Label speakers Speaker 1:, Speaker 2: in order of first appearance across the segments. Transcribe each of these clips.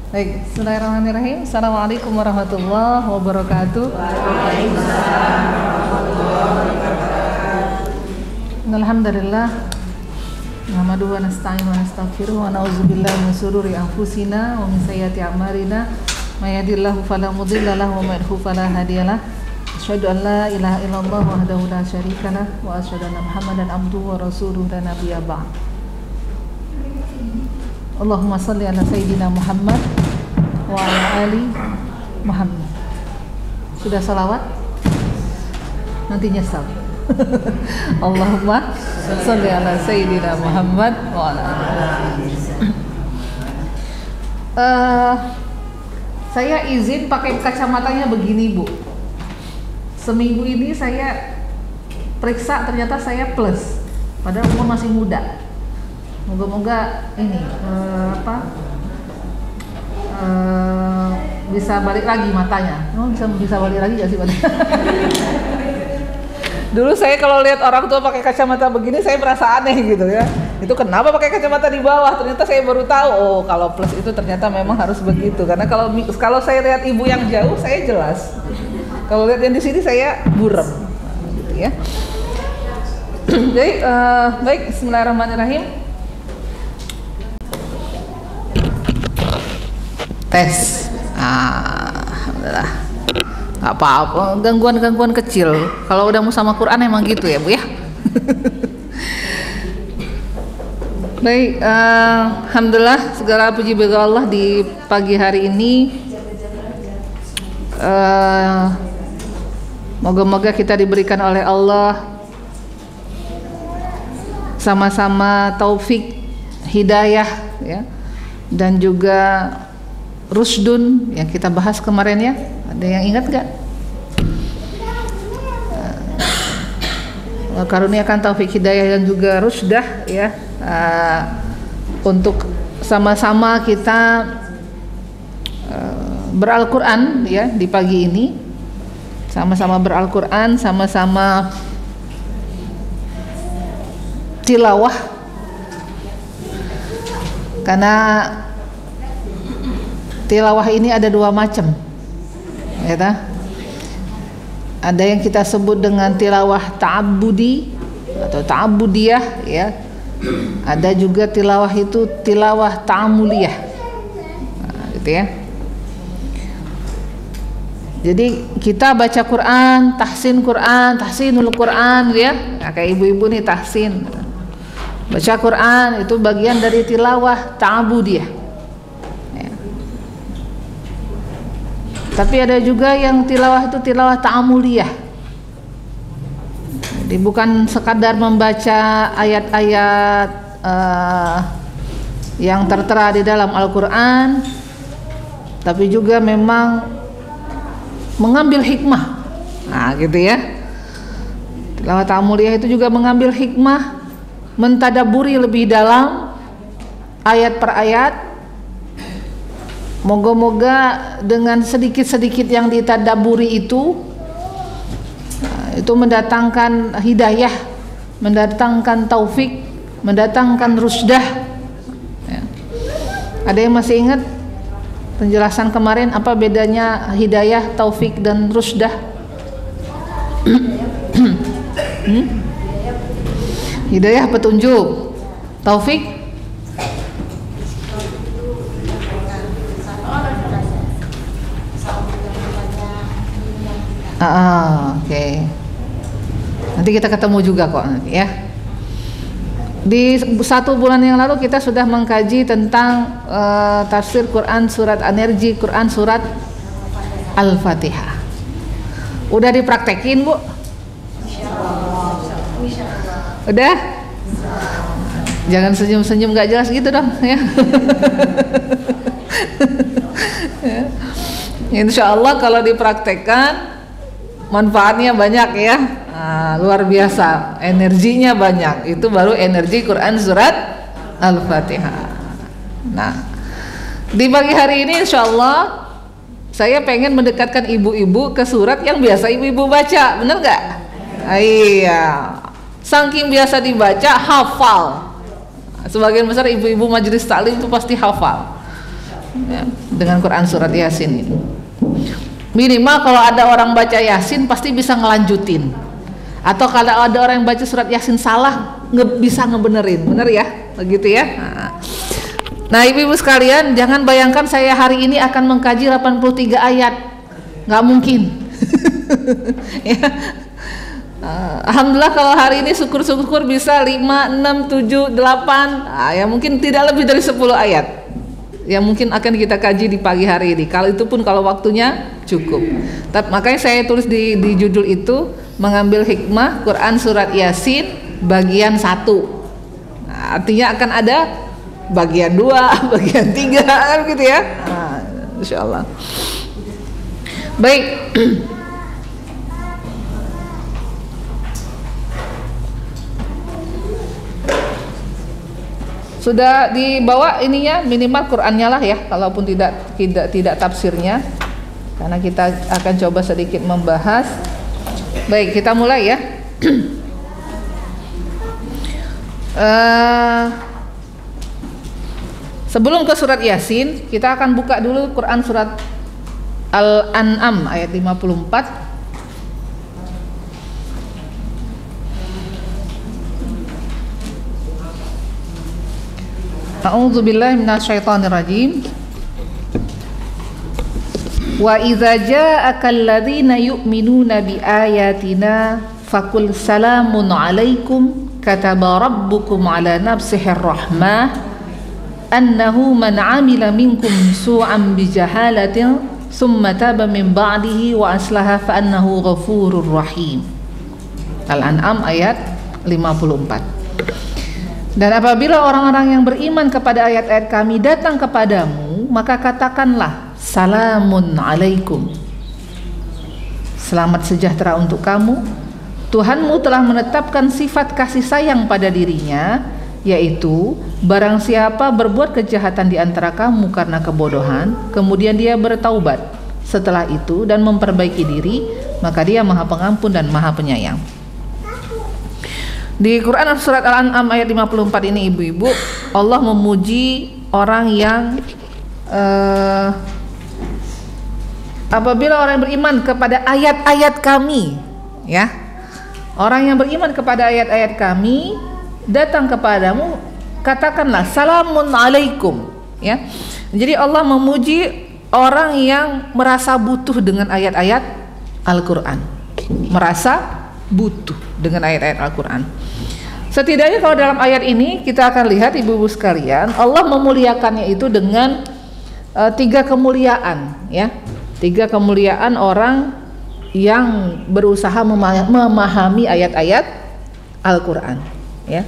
Speaker 1: Baik, bismillahirrahmanirrahim. Assalamualaikum warahmatullahi wabarakatuh. Waalaikumsalam warahmatullahi wabarakatuh. Alhamdulillah. Nahmaduhu wa nasta'inu wa nastaghfiruh wa na'udzubillahi min shururi anfusina wa min sayyiati a'malina. May yahdihillahu fala mudilla lahu wa may yudlil fala hadiyalah. Asyhadu an la ilaha illallah wahdahu la syarikalah wa asyhadu anna Muhammadan abduhu wa rasuluhu la nabiyya ba'd. Allahumma salli ala sayyidina Muhammad wa ala ali Muhammad. Sudah salawat? Nanti nyesal. Allahumma salli ala sayyidina Muhammad wa ala ali. Saya izin pakai kacamatanya begini, Bu. Seminggu ini saya periksa, ternyata saya plus, padahal umur masih muda. Moga-moga ini bisa balik lagi matanya. Oh, bisa balik lagi nggak sih? Dulu saya kalau lihat orang tua pakai kacamata begini, saya merasa aneh gitu ya. Itu kenapa pakai kacamata di bawah? Ternyata saya baru tahu. Oh, kalau plus itu ternyata memang harus begitu. Karena kalau saya lihat ibu yang jauh, saya jelas. Kalau lihat yang di sini saya buram, gitu ya. Jadi baik, Bismillahirrahmanirrahim. Tes, alhamdulillah, nggak apa-apa, gangguan-gangguan kecil. Kalau udah mau sama Quran emang gitu ya, Bu ya. Baik, alhamdulillah, segala puji bagi Allah di pagi hari ini. Moga-moga kita diberikan oleh Allah sama-sama taufik, hidayah, ya, dan juga rusdun yang kita bahas kemarin ya. Ada yang ingat gak? Karuniakan taufik hidayah dan juga rusdah ya, untuk sama-sama kita beral-Quran ya di pagi ini. Sama-sama beral-Quran, sama-sama tilawah. Karena tilawah ini ada dua macam, ya ta? Ada yang kita sebut dengan tilawah ta'abbudi atau ta'abbudiyah, ya. Ada juga tilawah itu tilawah ta'amuliyah, gitu ya. Jadi kita baca Quran, tahsinul Quran, ya. Nah, kayak ibu-ibu nih tahsin, baca Quran itu bagian dari tilawah ta'abbudiyah. Tapi ada juga yang tilawah itu tilawah ta'amuliyah. Jadi bukan sekadar membaca ayat-ayat yang tertera di dalam Al-Quran, tapi juga memang mengambil hikmah. Nah, gitu ya. Tilawah ta'amuliyah itu juga mengambil hikmah, mentadaburi lebih dalam ayat per ayat. Moga-moga dengan sedikit-sedikit yang ditadaburi itu mendatangkan hidayah, mendatangkan taufik, mendatangkan rusdah ya. Ada yang masih ingat penjelasan kemarin apa bedanya hidayah, taufik dan rusdah? Hidayah petunjuk, taufik oke. Nanti kita ketemu juga kok nanti ya. Di 1 bulan yang lalu kita sudah mengkaji tentang tafsir Quran surat An-Nerji, Quran surat Al-Fatihah. Udah dipraktekin, Bu? Udah? Jangan senyum-senyum gak jelas gitu dong ya. Insya Allah kalau dipraktekkan manfaatnya banyak ya. Nah, luar biasa, energinya banyak. Itu baru energi Quran surat Al-Fatihah. Nah, di pagi hari ini insya Allah saya pengen mendekatkan ibu-ibu ke surat yang biasa ibu-ibu baca, bener nggak? Iya, saking biasa dibaca hafal. Sebagian besar ibu-ibu majelis taklim itu pasti hafal. Ya. dengan Quran surat Yasin ini. Minimal kalau ada orang baca Yasin pasti bisa ngelanjutin. Atau kalau ada orang yang baca surat Yasin salah bisa ngebenerin, bener ya, begitu ya. Nah, ibu-ibu sekalian, jangan bayangkan saya hari ini akan mengkaji 83 ayat, nggak mungkin. Ya. Alhamdulillah kalau hari ini syukur-syukur bisa 5, 6, 7, 8, ya mungkin tidak lebih dari 10 ayat yang mungkin akan kita kaji di pagi hari ini. Kalau itu pun kalau waktunya cukup. Tapi makanya saya tulis di judul itu, mengambil hikmah Quran surat Yasin bagian 1. Nah, artinya akan ada bagian 2, bagian 3 kan gitu ya. Nah, insyaallah. Baik. Sudah dibawa ininya, minimal Qur'annya lah ya, kalaupun tidak tafsirnya, karena kita akan coba sedikit membahas. Baik, kita mulai ya. Sebelum ke surat Yasin, kita akan buka dulu Quran surat Al-An'am ayat 54. A'udzu billahi minasyaitonir rajim. Wa idza ja'aka alladzina yu'minuna bi ayatina faqul salamun 'alaikum kataba rabbukum 'ala nafsihi rahmah annahu man 'amila minkum su'an bi jahalatin thumma taba min ba'dihi wa aslaha fa annahu ghafurur rahim. Al-An'am ayat 54. Dan apabila orang-orang yang beriman kepada ayat-ayat kami datang kepadamu, maka katakanlah salamun alaikum, selamat sejahtera untuk kamu. Tuhanmu telah menetapkan sifat kasih sayang pada dirinya, yaitu barang siapa berbuat kejahatan di antara kamu karena kebodohan, kemudian dia bertaubat setelah itu dan memperbaiki diri, maka dia Maha Pengampun dan Maha Penyayang. Di Quran surat Al-An'am ayat 54 ini, ibu-ibu, Allah memuji orang yang apabila orang yang beriman kepada ayat-ayat kami, ya, orang yang beriman kepada ayat-ayat kami datang kepadamu, katakanlah salamun alaikum, ya. Jadi Allah memuji orang yang merasa butuh dengan ayat-ayat Al-Quran, merasa butuh dengan ayat-ayat Al-Quran. Setidaknya kalau dalam ayat ini kita akan lihat, ibu-ibu sekalian, Allah memuliakannya itu dengan 3 kemuliaan, ya, 3 kemuliaan orang yang berusaha memahami ayat-ayat Al-Quran, ya.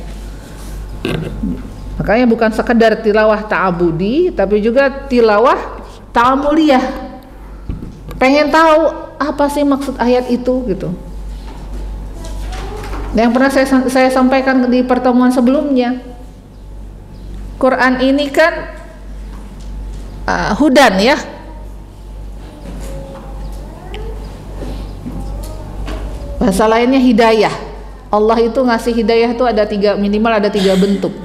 Speaker 1: Makanya bukan sekedar tilawah ta'abudi, tapi juga tilawah ta'amuliyah. Pengen tahu apa sih maksud ayat itu, gitu. Yang pernah saya sampaikan di pertemuan sebelumnya, Quran ini kan hudan, ya. Bahasa lainnya hidayah. Allah itu ngasih hidayah itu ada 3, minimal ada 3 bentuk.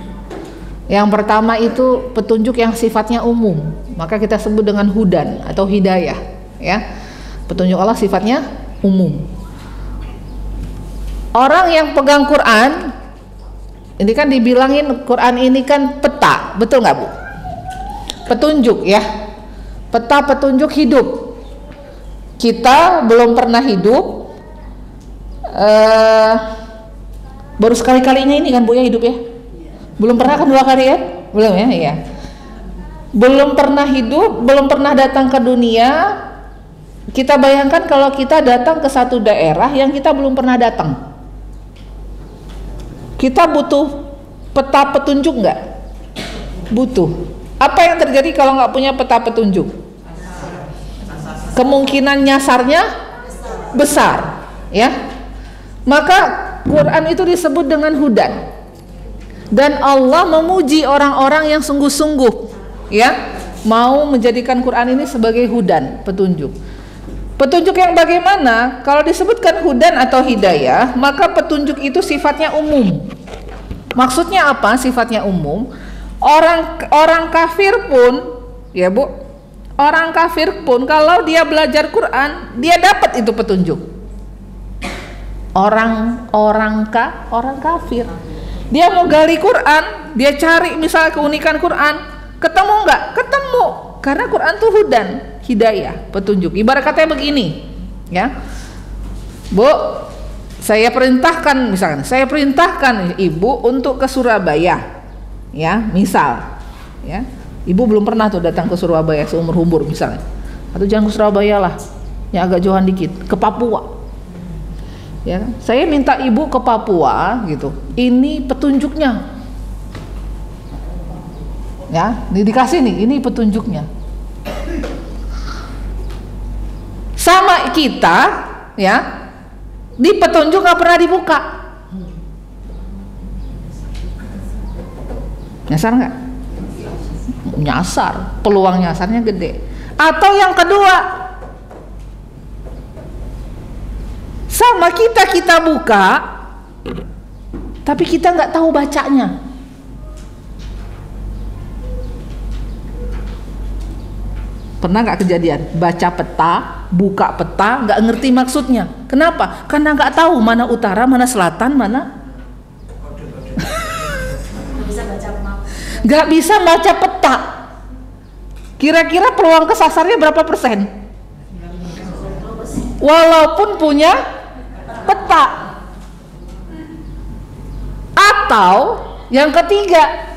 Speaker 1: Yang pertama itu petunjuk yang sifatnya umum, maka kita sebut dengan hudan atau hidayah, ya. Petunjuk Allah sifatnya umum. Orang yang pegang Quran, ini kan dibilangin Quran ini kan peta, betul nggak Bu? Petunjuk, ya, peta petunjuk hidup. Kita belum pernah hidup, baru sekali-kalinya ini kan Bu ya hidup ya? Belum pernah kan 2 kali ya? Belum ya? Iya. Belum pernah hidup, belum pernah datang ke dunia. Kita bayangkan kalau kita datang ke satu daerah yang kita belum pernah datang. Kita butuh peta petunjuk nggak? Butuh. Apa yang terjadi kalau nggak punya peta petunjuk? Kemungkinan nyasarnya besar, ya. Maka Quran itu disebut dengan hudan. Dan Allah memuji orang-orang yang sungguh-sungguh, ya, mau menjadikan Quran ini sebagai hudan, petunjuk. Petunjuk yang bagaimana? Kalau disebutkan hudan atau hidayah, maka petunjuk itu sifatnya umum. Maksudnya apa? Sifatnya umum. Orang kafir pun, ya Bu, orang kafir pun kalau dia belajar Quran, dia dapat itu petunjuk. Orang kafir, dia mau gali Quran, dia cari misalnya keunikan Quran, ketemu nggak? Ketemu, karena Quran tuh hudan, hidayah, petunjuk. Ibarat katanya begini, ya, Bu, saya perintahkan, misalkan, saya perintahkan ibu untuk ke Surabaya, ya, misal, ya, ibu belum pernah tuh datang ke Surabaya seumur umur misalnya, atau jangan ke Surabaya lah, yang agak jauhan dikit, ke Papua. Ya, saya minta ibu ke Papua gitu. Ini petunjuknya. Ya, dikasih nih, ini petunjuknya. Sama kita, ya, di petunjuk nggak pernah dibuka. Nyasar nggak? Nyasar, peluang nyasarnya gede. Atau yang kedua, sama kita buka, tapi kita nggak tahu bacanya. Pernah nggak kejadian baca peta, buka peta, nggak ngerti maksudnya? Kenapa? Karena nggak tahu mana utara, mana selatan, mana. Nggak bisa baca peta. Kira-kira peluang kesasarnya berapa persen? Walaupun punya peta. Atau yang ketiga,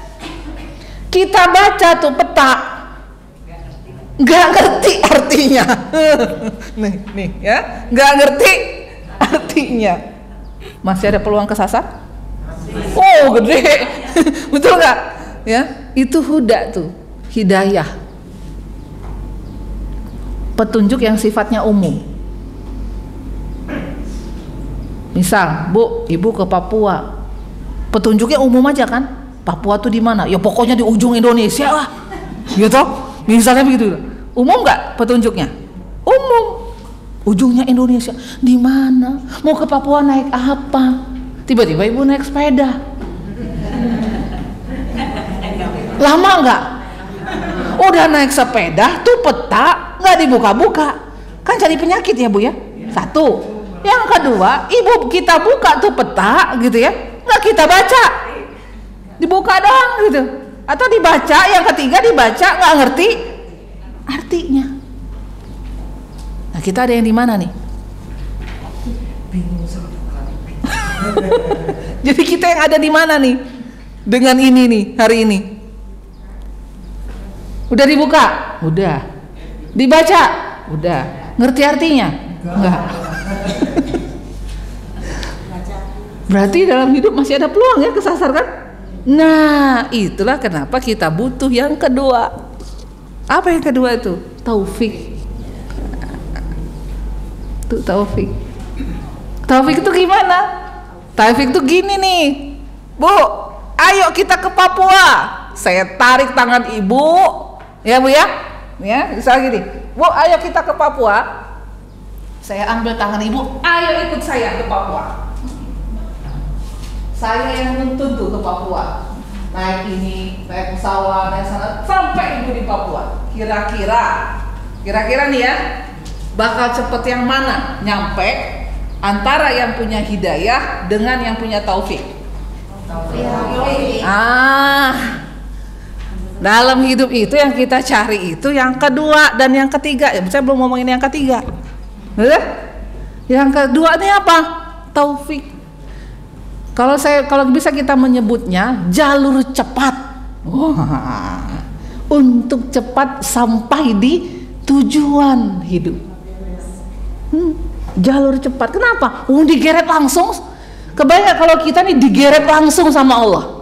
Speaker 1: kita baca tuh peta, nggak ngerti artinya. nih ya, nggak ngerti artinya. Masih ada peluang kesasar? Oh, gede. Betul nggak? Ya, itu huda tuh, hidayah, petunjuk yang sifatnya umum. Misal, Bu, ibu ke Papua, petunjuknya umum aja kan? Papua tuh di mana? Ya pokoknya di ujung Indonesia lah, gitu. Misalnya begitu. Umum nggak petunjuknya? Umum. Ujungnya Indonesia. Di mana? Mau ke Papua naik apa? Tiba-tiba ibu naik sepeda. Lama nggak? Udah naik sepeda, tuh peta nggak dibuka-buka, kan jadi penyakit ya Bu ya. Satu. Yang kedua, ibu kita buka tuh peta gitu ya, nggak kita baca, dibuka doang gitu, atau dibaca. Yang ketiga dibaca nggak ngerti artinya. Nah, kita ada yang di mana nih? Jadi kita yang ada di mana nih dengan ini nih hari ini? Udah dibuka? Udah. Dibaca? Udah. Ngerti artinya? Enggak. Berarti dalam hidup masih ada peluang ya kesasar kan? Nah, itulah kenapa kita butuh yang kedua. Apa yang kedua itu? Taufik. Itu taufik. Taufik itu gimana? Taufik itu gini nih, Bu, ayo kita ke Papua. Saya tarik tangan ibu, ya Bu ya, misalnya gini, Bu, ayo kita ke Papua. Saya ambil tangan ibu, ayo ikut saya ke Papua. Saya yang nuntun tuh ke Papua, naik naik pesawat, naik sana, sampai ibu di Papua. Kira-kira nih ya, bakal cepet yang mana nyampe antara yang punya hidayah dengan yang punya taufik? Dalam hidup itu yang kita cari itu yang kedua dan yang ketiga. Ya, saya belum ngomongin yang ketiga. Yang kedua ini apa? Taufik. Kalau bisa kita menyebutnya jalur cepat. Untuk cepat sampai di tujuan hidup. Jalur cepat. Kenapa? Digeret langsung. Kebayang kalau kita nih digeret langsung sama Allah.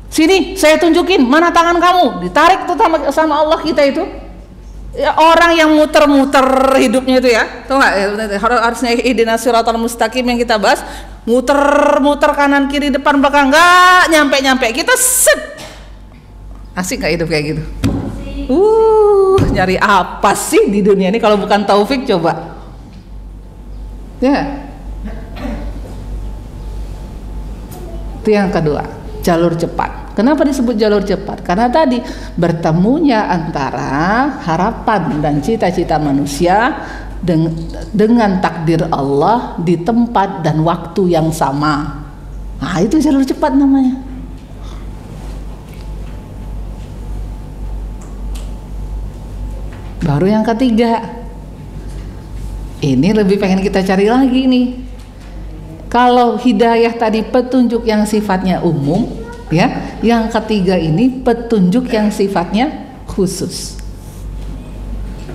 Speaker 1: Sini, saya tunjukin mana tangan kamu. Ditarik tuh sama Allah kita itu. Ya, orang yang muter-muter hidupnya itu ya. Tahu nggak? Harusnya ihdinas siratal mustaqim yang kita bahas. Muter-muter kanan kiri depan belakang, nggak nyampe-nyampe. Kita set. Asik nggak hidup kayak gitu? Nyari apa sih di dunia ini kalau bukan taufik coba? Ya. Itu yang kedua, jalur cepat. Kenapa disebut jalur cepat? Karena tadi bertemunya antara harapan dan cita-cita manusia dengan takdir Allah di tempat dan waktu yang sama. Nah, itu jalur cepat namanya. Baru yang ketiga. Ini lebih pengen kita cari lagi nih. Kalau hidayah tadi petunjuk yang sifatnya umum, ya, yang ketiga ini petunjuk yang sifatnya khusus.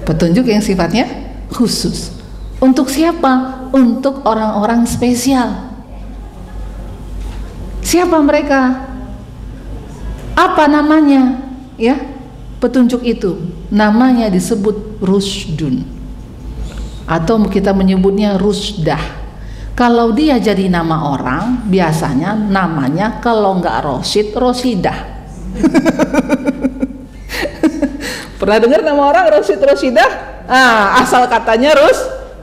Speaker 1: Petunjuk yang sifatnya khusus. Untuk siapa? Untuk orang-orang spesial. Siapa mereka? Apa namanya? Ya, petunjuk itu namanya disebut rusdun, atau kita menyebutnya rusdah. Kalau dia jadi nama orang, biasanya namanya kalau nggak Rosid, Rosidah. Pernah dengar nama orang Rosid, Rosidah? Asal katanya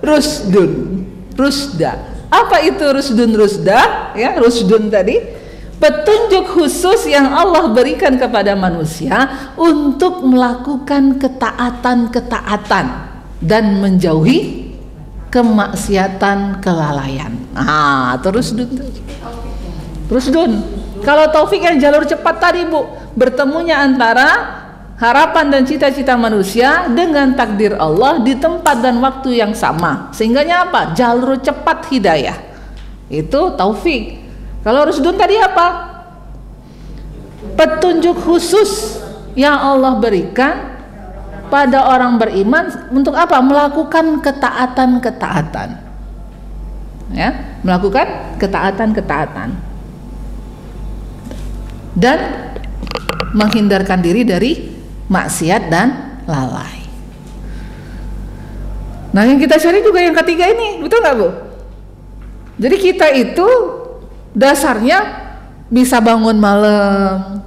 Speaker 1: rusdun, rusda. Apa itu rusdun, rusda? Ya, rusdun tadi petunjuk khusus yang Allah berikan kepada manusia untuk melakukan ketaatan-ketaatan dan menjauhi kemaksiatan, kelalaian. Terus dun. Kalau taufik yang jalur cepat tadi, Bu, bertemunya antara harapan dan cita-cita manusia dengan takdir Allah di tempat dan waktu yang sama. Sehingganya apa? Jalur cepat hidayah. Itu taufik. Kalau rusdun tadi apa? Petunjuk khusus yang Allah berikan pada orang beriman untuk apa? Melakukan ketaatan-ketaatan. Ya, melakukan ketaatan-ketaatan. Dan menghindarkan diri dari maksiat dan lalai. Nah, yang kita cari juga yang ketiga ini, betul nggak, Bu? Jadi kita itu dasarnya bisa bangun malam,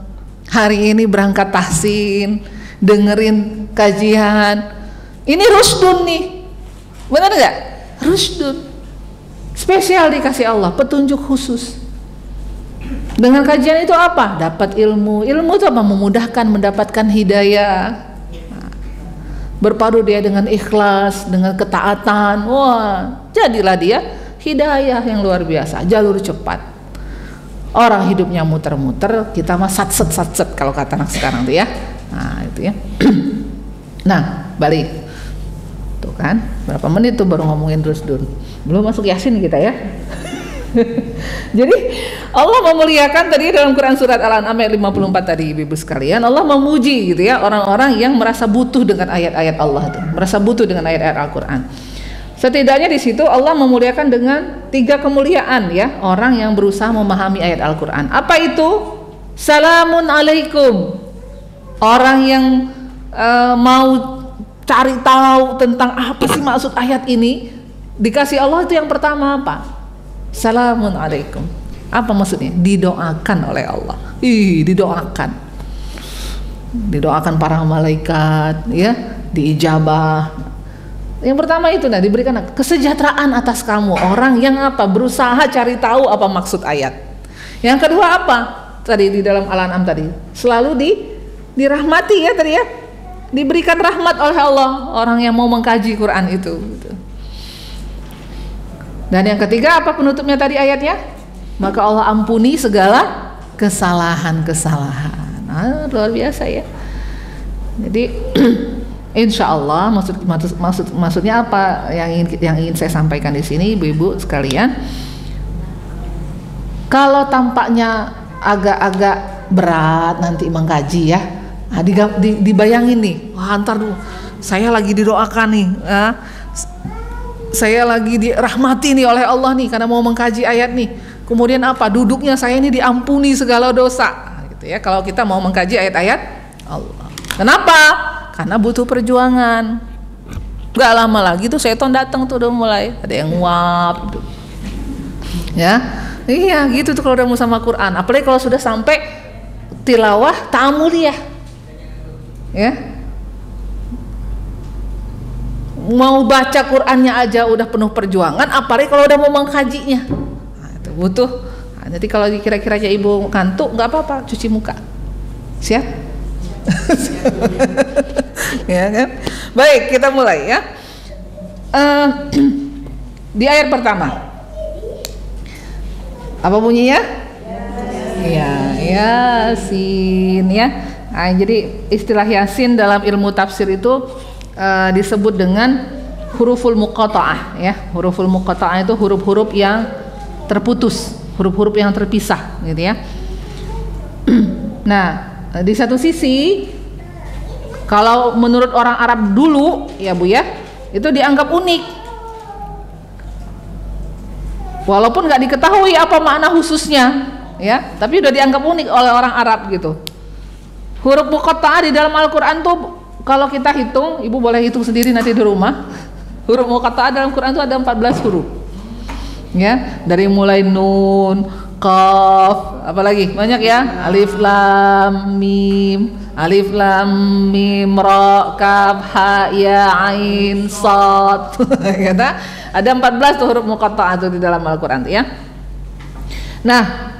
Speaker 1: hari ini berangkat tahsin, dengerin kajian. Ini rusdun nih, benar nggak? Rusdun, spesial dikasih Allah, petunjuk khusus. Dengan kajian itu apa? Dapat ilmu. Ilmu itu apa? Memudahkan mendapatkan hidayah. Berpadu dia dengan ikhlas, dengan ketaatan. Wah, jadilah dia hidayah yang luar biasa, jalur cepat. Orang hidupnya muter-muter, kita mah satset kalau kata anak sekarang tuh ya. Nah, itu ya. Nah, balik. Tuh kan, berapa menit tuh baru ngomongin rusdun. Belum masuk Yasin kita ya. Jadi Allah memuliakan tadi dalam Quran surat Al-An'am ayat 54 tadi, Ibu sekalian, Allah memuji gitu ya orang-orang yang merasa butuh dengan ayat-ayat Allah itu, merasa butuh dengan ayat-ayat Al-Quran. Setidaknya di situ Allah memuliakan dengan 3 kemuliaan ya, orang yang berusaha memahami ayat Al-Quran. Apa itu? Salamun alaikum. Orang yang mau cari tahu tentang apa sih maksud ayat ini, dikasih Allah itu yang pertama apa? Salamun alaikum. Apa maksudnya? Didoakan oleh Allah. Didoakan. Didoakan para malaikat ya, diijabah. Yang pertama itu diberikan kesejahteraan atas kamu, orang yang apa? Berusaha cari tahu apa maksud ayat. Yang kedua apa? Tadi di dalam Al-An'am tadi, selalu dirahmati ya tadi ya. Diberikan rahmat oleh Allah orang yang mau mengkaji Quran itu. Dan yang ketiga apa penutupnya tadi ayatnya? Maka Allah ampuni segala kesalahan-kesalahan. Luar biasa ya. Jadi insya Allah maksudnya apa yang ingin saya sampaikan di sini, ibu-ibu sekalian? Kalau tampaknya agak-agak berat nanti mengkaji ya, dibayangin nih, wah ntar dulu saya lagi didoakan nih, saya lagi dirahmati nih oleh Allah nih karena mau mengkaji ayat nih. Kemudian apa? Duduknya saya ini diampuni segala dosa. Gitu ya. Kalau kita mau mengkaji ayat-ayat Allah. Kenapa? Karena butuh perjuangan. Gak lama lagi tuh setan datang tuh udah mulai ada yang nguap. Ya, iya gitu tuh kalau udah mau sama Quran. Apalagi kalau sudah sampai tilawah ta'amuliyah. Ya. Mau baca Qurannya aja udah penuh perjuangan, apalagi kalau udah mau mengkajinya. Nah, itu butuh Nah, jadi kalau kira-kiranya ibu ngantuk nggak apa-apa, cuci muka. Siap? Ya kan? Baik, kita mulai ya. Di ayat pertama apa bunyinya? Ya, Yasin ya. Nah, jadi istilah Yasin dalam ilmu tafsir itu disebut dengan huruful muqatta'ah ya. Huruful muqatta'ah itu huruf-huruf yang terputus, huruf-huruf yang terpisah gitu ya. Nah, di satu sisi kalau menurut orang Arab dulu ya Bu ya, itu dianggap unik. Walaupun nggak diketahui apa makna khususnya ya, tapi udah dianggap unik oleh orang Arab gitu. Huruf muqatta'ah di dalam Al-Qur'an tuh kalau kita hitung, Ibu boleh hitung sendiri nanti di rumah. Huruf muqatta'ah dalam Quran itu ada 14 huruf. Ya, dari mulai nun, qaf, apalagi banyak ya, alif lam mim, ra, kaf, ha, ya, ain, shad. Kata ada 14 tuh huruf muqatta'ah itu di dalam Al-Qur'an ya. Nah,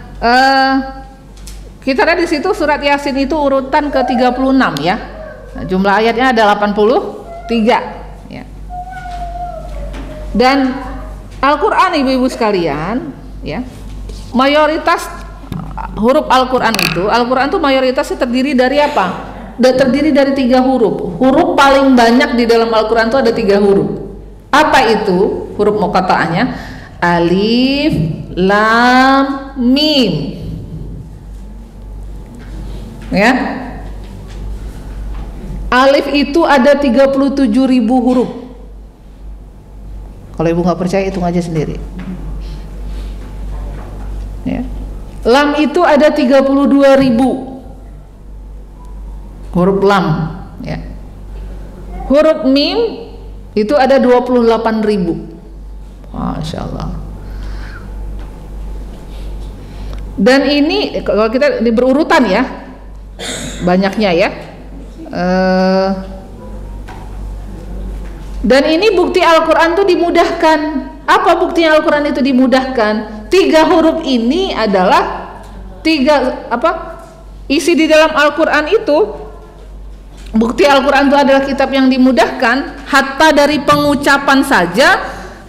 Speaker 1: kita lihat di situ surat Yasin itu urutan ke-36 ya. Nah, jumlah ayatnya ada 83 ya. Dan Al-Qur'an ibu-ibu sekalian ya, mayoritas huruf Al-Qur'an itu mayoritasnya terdiri dari apa? Terdiri dari 3 huruf. Huruf paling banyak di dalam Al-Qur'an itu ada 3 huruf. Apa itu huruf muqatta'ahnya? Alif, lam, mim. Ya. Alif itu ada 37.000 huruf. Kalau ibu nggak percaya hitung aja sendiri. Ya. Lam itu ada 32.000 huruf lam. Ya. Huruf mim itu ada 28.000. Masya Allah. Dan ini kalau kita ini berurutan ya, banyaknya ya. Dan ini bukti Al-Quran itu dimudahkan. Apa bukti Al-Quran itu dimudahkan? 3 huruf ini adalah isi di dalam Al-Quran itu. Bukti Al-Quran itu adalah kitab yang dimudahkan. Hatta dari pengucapan saja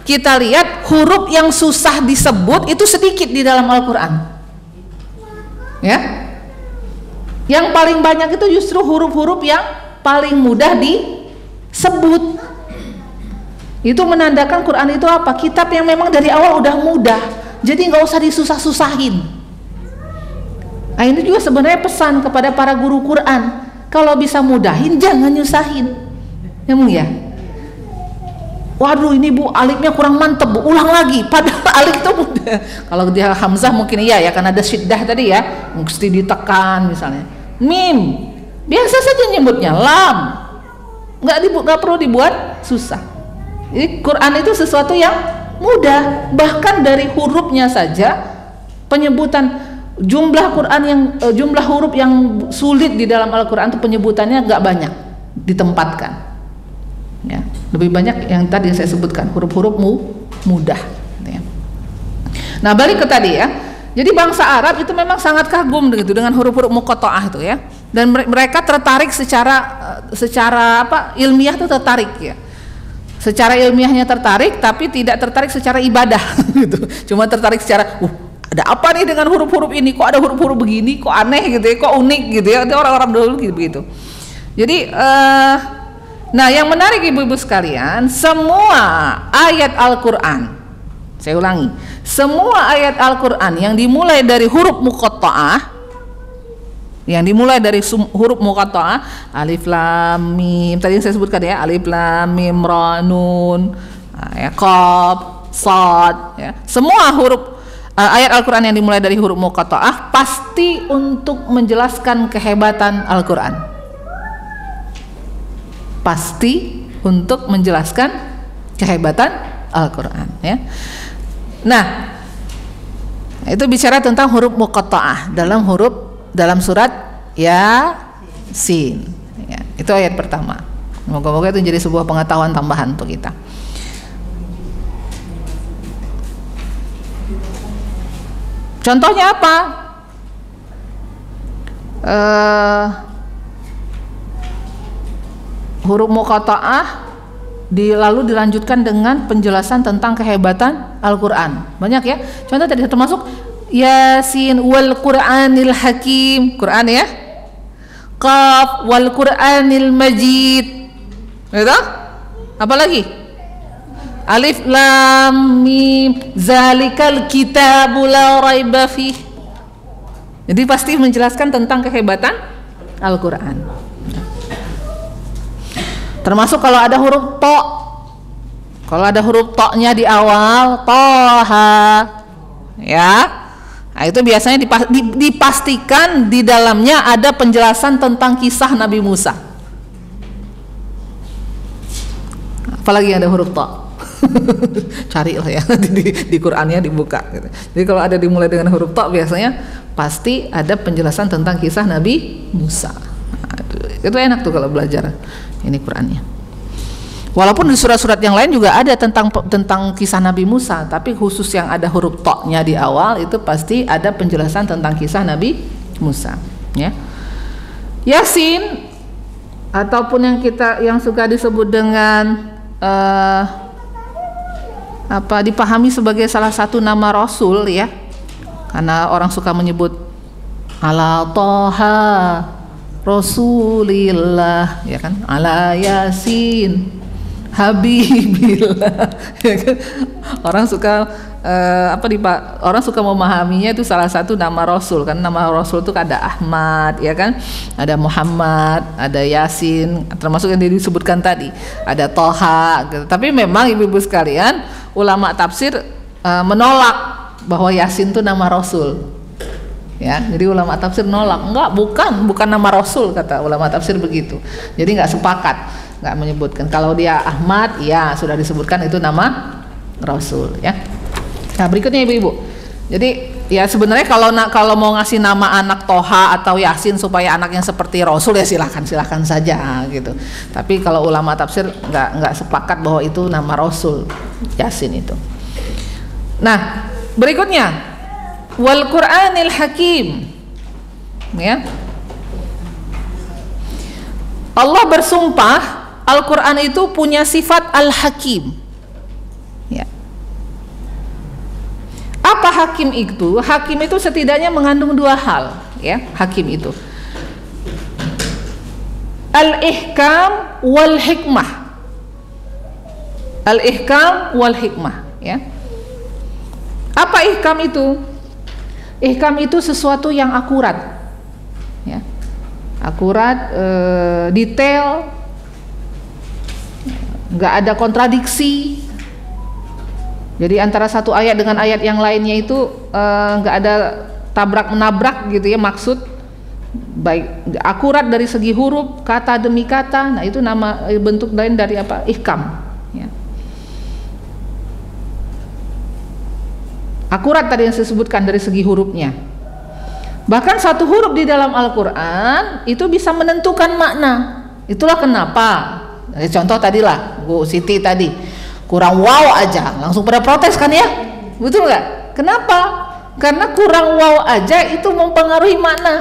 Speaker 1: kita lihat huruf yang susah disebut itu sedikit di dalam Al-Quran ya. Yang paling banyak itu justru huruf-huruf yang paling mudah disebut. Itu menandakan Quran itu apa? Kitab yang memang dari awal udah mudah, jadi nggak usah disusah-susahin. Nah, ini juga sebenarnya pesan kepada para guru Quran. Kalau bisa mudahin, jangan nyusahin. Ya. Waduh, ini Bu, alifnya kurang mantep Bu, ulang lagi. Padahal alif itu mudah. Kalau dia hamzah mungkin iya ya, karena ada syiddah tadi ya, mesti ditekan misalnya. Mim, biasa saja nyebutnya. Lam, nggak perlu dibuat susah. Jadi Quran itu sesuatu yang mudah. Bahkan dari hurufnya saja, penyebutan jumlah huruf yang sulit di dalam Al-Quran itu penyebutannya nggak banyak ditempatkan. Ya, lebih banyak yang tadi saya sebutkan huruf-huruf mudah. Ya. Nah, balik ke tadi ya. Jadi bangsa Arab itu memang sangat kagum dengan huruf-huruf muqatta'ah itu ya. Dan mereka tertarik secara ilmiah itu tertarik ya. Secara ilmiahnya tertarik, tapi tidak tertarik secara ibadah gitu. Cuma tertarik secara ada apa nih dengan huruf-huruf ini? Kok ada huruf-huruf begini? Kok aneh gitu ya? Kok unik gitu ya? Itu orang-orang dulu gitu begitu. Jadi nah, yang menarik ibu-ibu sekalian, semua ayat Al-Quran, saya ulangi, semua ayat Al-Quran yang dimulai dari huruf muqatta'ah, alif lam mim, tadi yang saya sebutkan ya, alif lam mim ra nun, ya, qaf, shad, ya, semua huruf ayat Al-Quran yang dimulai dari huruf muqatta'ah pasti untuk menjelaskan kehebatan Al-Quran. Pasti untuk menjelaskan kehebatan Al-Quran ya. Nah, itu bicara tentang huruf muqatta'ah dalam surat Yasin ya. Itu ayat pertama. Moga-moga itu jadi sebuah pengetahuan tambahan untuk kita. Contohnya apa? Huruf muqatta'ah lalu dilanjutkan dengan penjelasan tentang kehebatan Al-Quran. Banyak ya. Contoh tadi termasuk Yasin wal Qur'anil Hakim, Quran ya. Qaf wal Qur'anil Majid. Gitu? Apa lagi? Alif lam mim zalikal kitabu la raiba fih. Jadi pasti menjelaskan tentang kehebatan Al-Quran. Termasuk kalau ada huruf to, kalau ada huruf to-nya di awal, toha, ya, nah, itu biasanya dipastikan di dalamnya ada penjelasan tentang kisah Nabi Musa. Apalagi yang ada huruf to, carilah ya di Qurannya dibuka. Gitu. Jadi kalau ada dimulai dengan huruf to, biasanya pasti ada penjelasan tentang kisah Nabi Musa. Nah, itu enak tuh kalau belajar ini Qurannya. Walaupun di surat-surat yang lain juga ada tentang kisah Nabi Musa, tapi khusus yang ada huruf to-nya di awal itu pasti ada penjelasan tentang kisah Nabi Musa. Ya. Yasin ataupun yang suka disebut dengan dipahami sebagai salah satu nama Rasul ya, karena orang suka menyebut ala toha Rasulillah, ya kan, ala Yasin Habibillah, ya kan? Orang suka orang suka memahaminya itu salah satu nama Rasul, kan nama Rasul itu ada Ahmad, ya kan, ada Muhammad, ada Yasin, termasuk yang disebutkan tadi, ada Toha, gitu. Tapi memang ibu-ibu sekalian, ulama tafsir menolak bahwa Yasin itu nama Rasul. Ya, jadi ulama tafsir nolak, bukan nama Rasul, kata ulama tafsir begitu. Jadi nggak sepakat, nggak menyebutkan. Kalau dia Ahmad, ya sudah disebutkan itu nama Rasul, ya. Nah berikutnya ibu-ibu. Jadi ya sebenarnya kalau mau ngasih nama anak Toha atau Yasin supaya anaknya seperti Rasul, ya silahkan saja gitu. Tapi kalau ulama tafsir nggak sepakat bahwa itu nama Rasul Yasin itu. Nah berikutnya wal Qur'anil Hakim, ya. Allah bersumpah Al-Quran itu punya sifat Al-Hakim, ya. Apa Hakim itu? Hakim itu setidaknya mengandung dua hal, ya. Hakim itu Al-Ihkam wal Hikmah. Al-Ihkam wal Hikmah, ya. Apa ihkam itu? Ihkam itu sesuatu yang akurat, ya. Akurat, detail, nggak ada kontradiksi. Jadi antara satu ayat dengan ayat yang lainnya itu nggak ada tabrak menabrak gitu ya, maksud baik, akurat dari segi huruf, kata demi kata. Nah itu nama bentuk lain dari apa? Ihkam, ya. Akurat tadi yang saya sebutkan dari segi hurufnya. Bahkan satu huruf di dalam Al-Quran itu bisa menentukan makna. Itulah kenapa, contoh tadilah Bu Siti tadi, kurang wow aja langsung pada protes kan ya, betul nggak? Kenapa? Karena kurang wow aja itu mempengaruhi makna,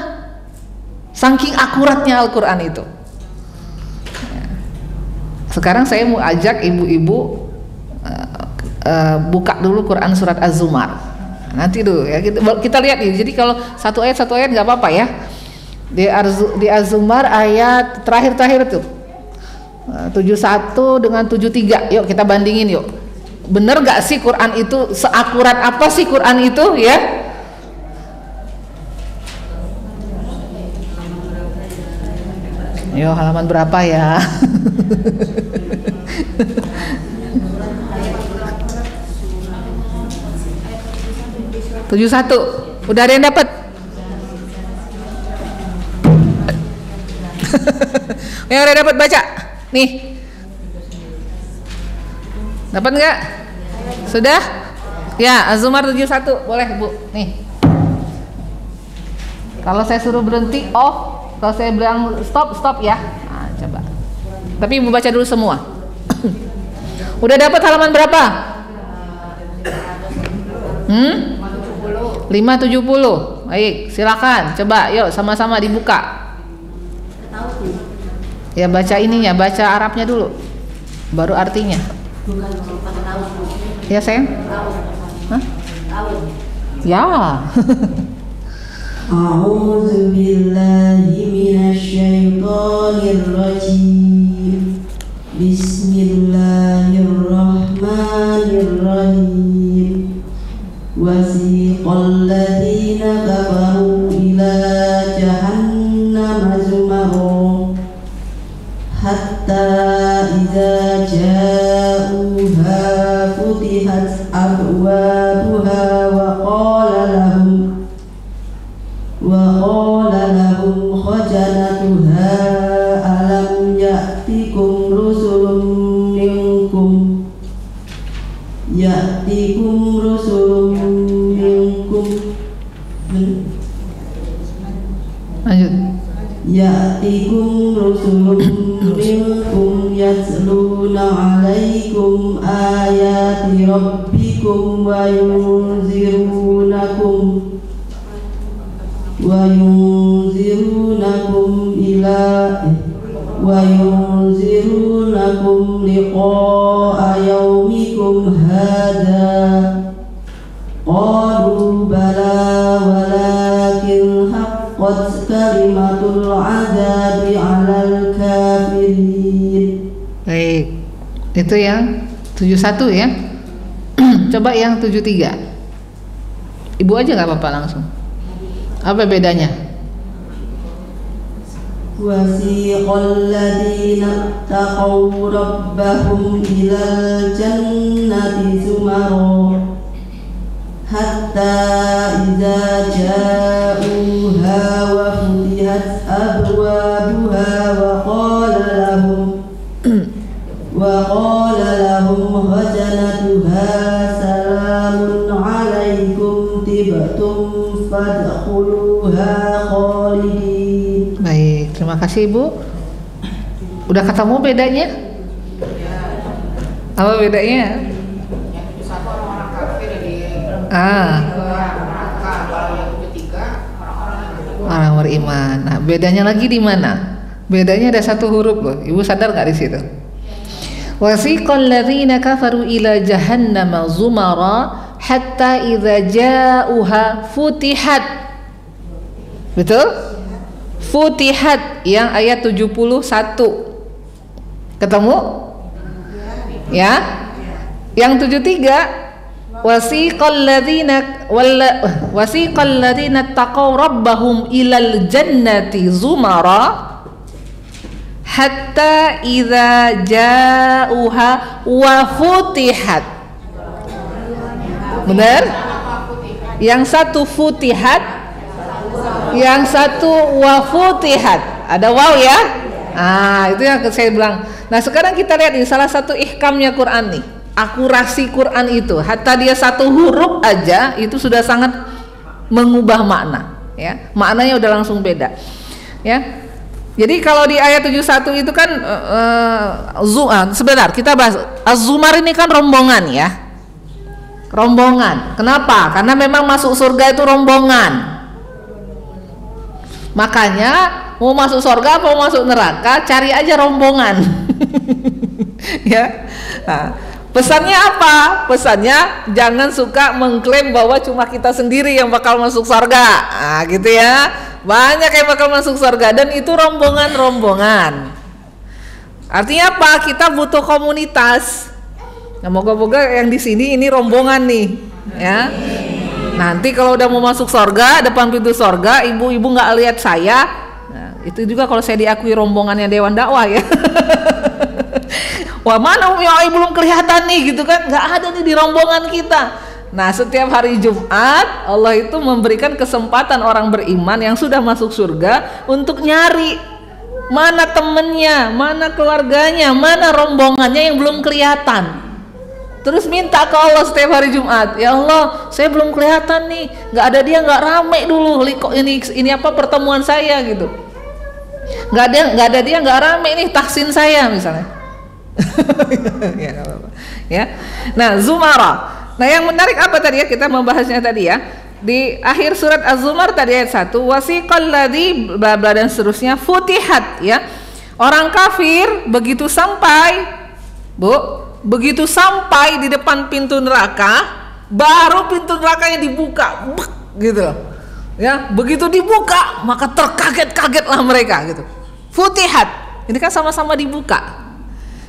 Speaker 1: saking akuratnya Al-Quran itu. Sekarang saya mau ajak ibu-ibu buka dulu Quran surat Az-Zumar. Nanti dulu ya kita lihat nih. Jadi kalau satu ayat nggak apa-apa ya. Di Az-Zumar ayat terakhir tuh 71 dengan 73. Yuk kita bandingin yuk. Bener nggak sih Quran itu, seakurat apa sih Quran itu ya? Yo halaman berapa ya? 71. Udah ada yang dapat? Yang udah dapat baca? Nih. Dapat nggak? Sudah? Ya, Az-Zumar 71. Boleh, Bu. Nih. Kalau saya suruh berhenti off, kalau saya bilang stop ya. Nah, coba. Tapi Ibu baca dulu semua. Udah dapat halaman berapa? 570. Baik, silakan. Coba yuk sama-sama dibuka. Ya baca ininya, baca Arabnya dulu. Baru artinya. Ya sayang? Hah? Ya.
Speaker 2: A'udzu billahi minasyaitonir rajim. Bismillahirrahmanirrahim. Wasiqal ladzina kafaru ila jahannam zumaru hatta idza ja'uha futihat abwabuha wa qala lahum khajanatuha alam ya'tikum rusulun minkum
Speaker 1: Lanjut.
Speaker 2: Ya'tikum rusulun minkum yatluna 'alaikum ayati rabbikum wa yunzirunakum liqa'a yaumikum hadza qalu bala walakin haqqat kalimatul 'adzabi 'alal kafirin.
Speaker 1: Baik. Itu yang 71 ya. Coba yang 73. Ibu aja nggak apa-apa langsung. Apa bedanya?
Speaker 2: Wasiqal ladzina taqaw rabbahum ilal jannati zumara hatta idza ja'uha wa futihat abwabuha wa qala lahum khajanatuha salamun 'alaikum tibtum fadkhuluha khalidin.
Speaker 1: Baik, terima kasih Ibu. Udah ketemu bedanya? Apa bedanya? Orang beriman. Nah, bedanya lagi di mana? Bedanya ada satu huruf loh. Ibu sadar nggak di situ? Wasiqal ladzina kafaru ila jahannama zumara hatta idza ja'uha futihat. Betul? Futihat yang ayat 71. Ketemu? Ya? Yang 73 wasiqal ladzina taqaw rabbahum ilal jannati zumara hatta idza ja'uha wa futihat. Benar? Yang satu futihat, yang satu wa futihat. Ada waw ya? Itu yang saya bilang. Nah, sekarang kita lihat ini salah satu ihkamnya Quran nih. Akurasi Quran itu, hatta dia satu huruf aja itu sudah sangat mengubah makna, ya. Maknanya udah langsung beda. Ya. Jadi kalau di ayat 71 itu kan sebentar kita bahas Az-Zumar ini kan rombongan ya. Rombongan. Kenapa? Karena memang masuk surga itu rombongan. Makanya mau masuk surga mau masuk neraka cari aja rombongan. Ya. Nah, pesannya apa? Pesannya jangan suka mengklaim bahwa cuma kita sendiri yang bakal masuk surga. Nah, gitu ya. Banyak yang bakal masuk surga dan itu rombongan-rombongan. Artinya apa? Kita butuh komunitas. Nah, moga-moga yang di sini ini rombongan nih, ya. Nanti kalau udah mau masuk surga, depan pintu surga, ibu-ibu nggak lihat saya. Nah, itu juga kalau saya diakui rombongannya Dewan Dakwah ya. Wah, mana ya belum kelihatan nih gitu kan? Nggak ada nih di rombongan kita. Nah, setiap hari Jumat Allah itu memberikan kesempatan orang beriman yang sudah masuk surga untuk nyari mana temennya, mana keluarganya, mana rombongannya yang belum kelihatan. Terus minta ke Allah setiap hari Jumat, ya Allah, saya belum kelihatan nih, nggak ada dia, nggak rame dulu ini apa pertemuan saya gitu. Nggak ada dia, nggak rame nih tahsin saya misalnya. Ya, apa-apa. Ya. Nah, Zumara. Nah, yang menarik apa tadi ya? Kita membahasnya tadi ya. di akhir surat Az-Zumar tadi ayat 1, wasiqal ladzi bla bla dan seterusnya, futihat ya. Orang kafir begitu sampai, begitu sampai di depan pintu neraka, baru pintu nerakanya dibuka, gitu. Ya, begitu dibuka maka terkaget-kagetlah mereka gitu. Futihat. Ini kan sama-sama dibuka.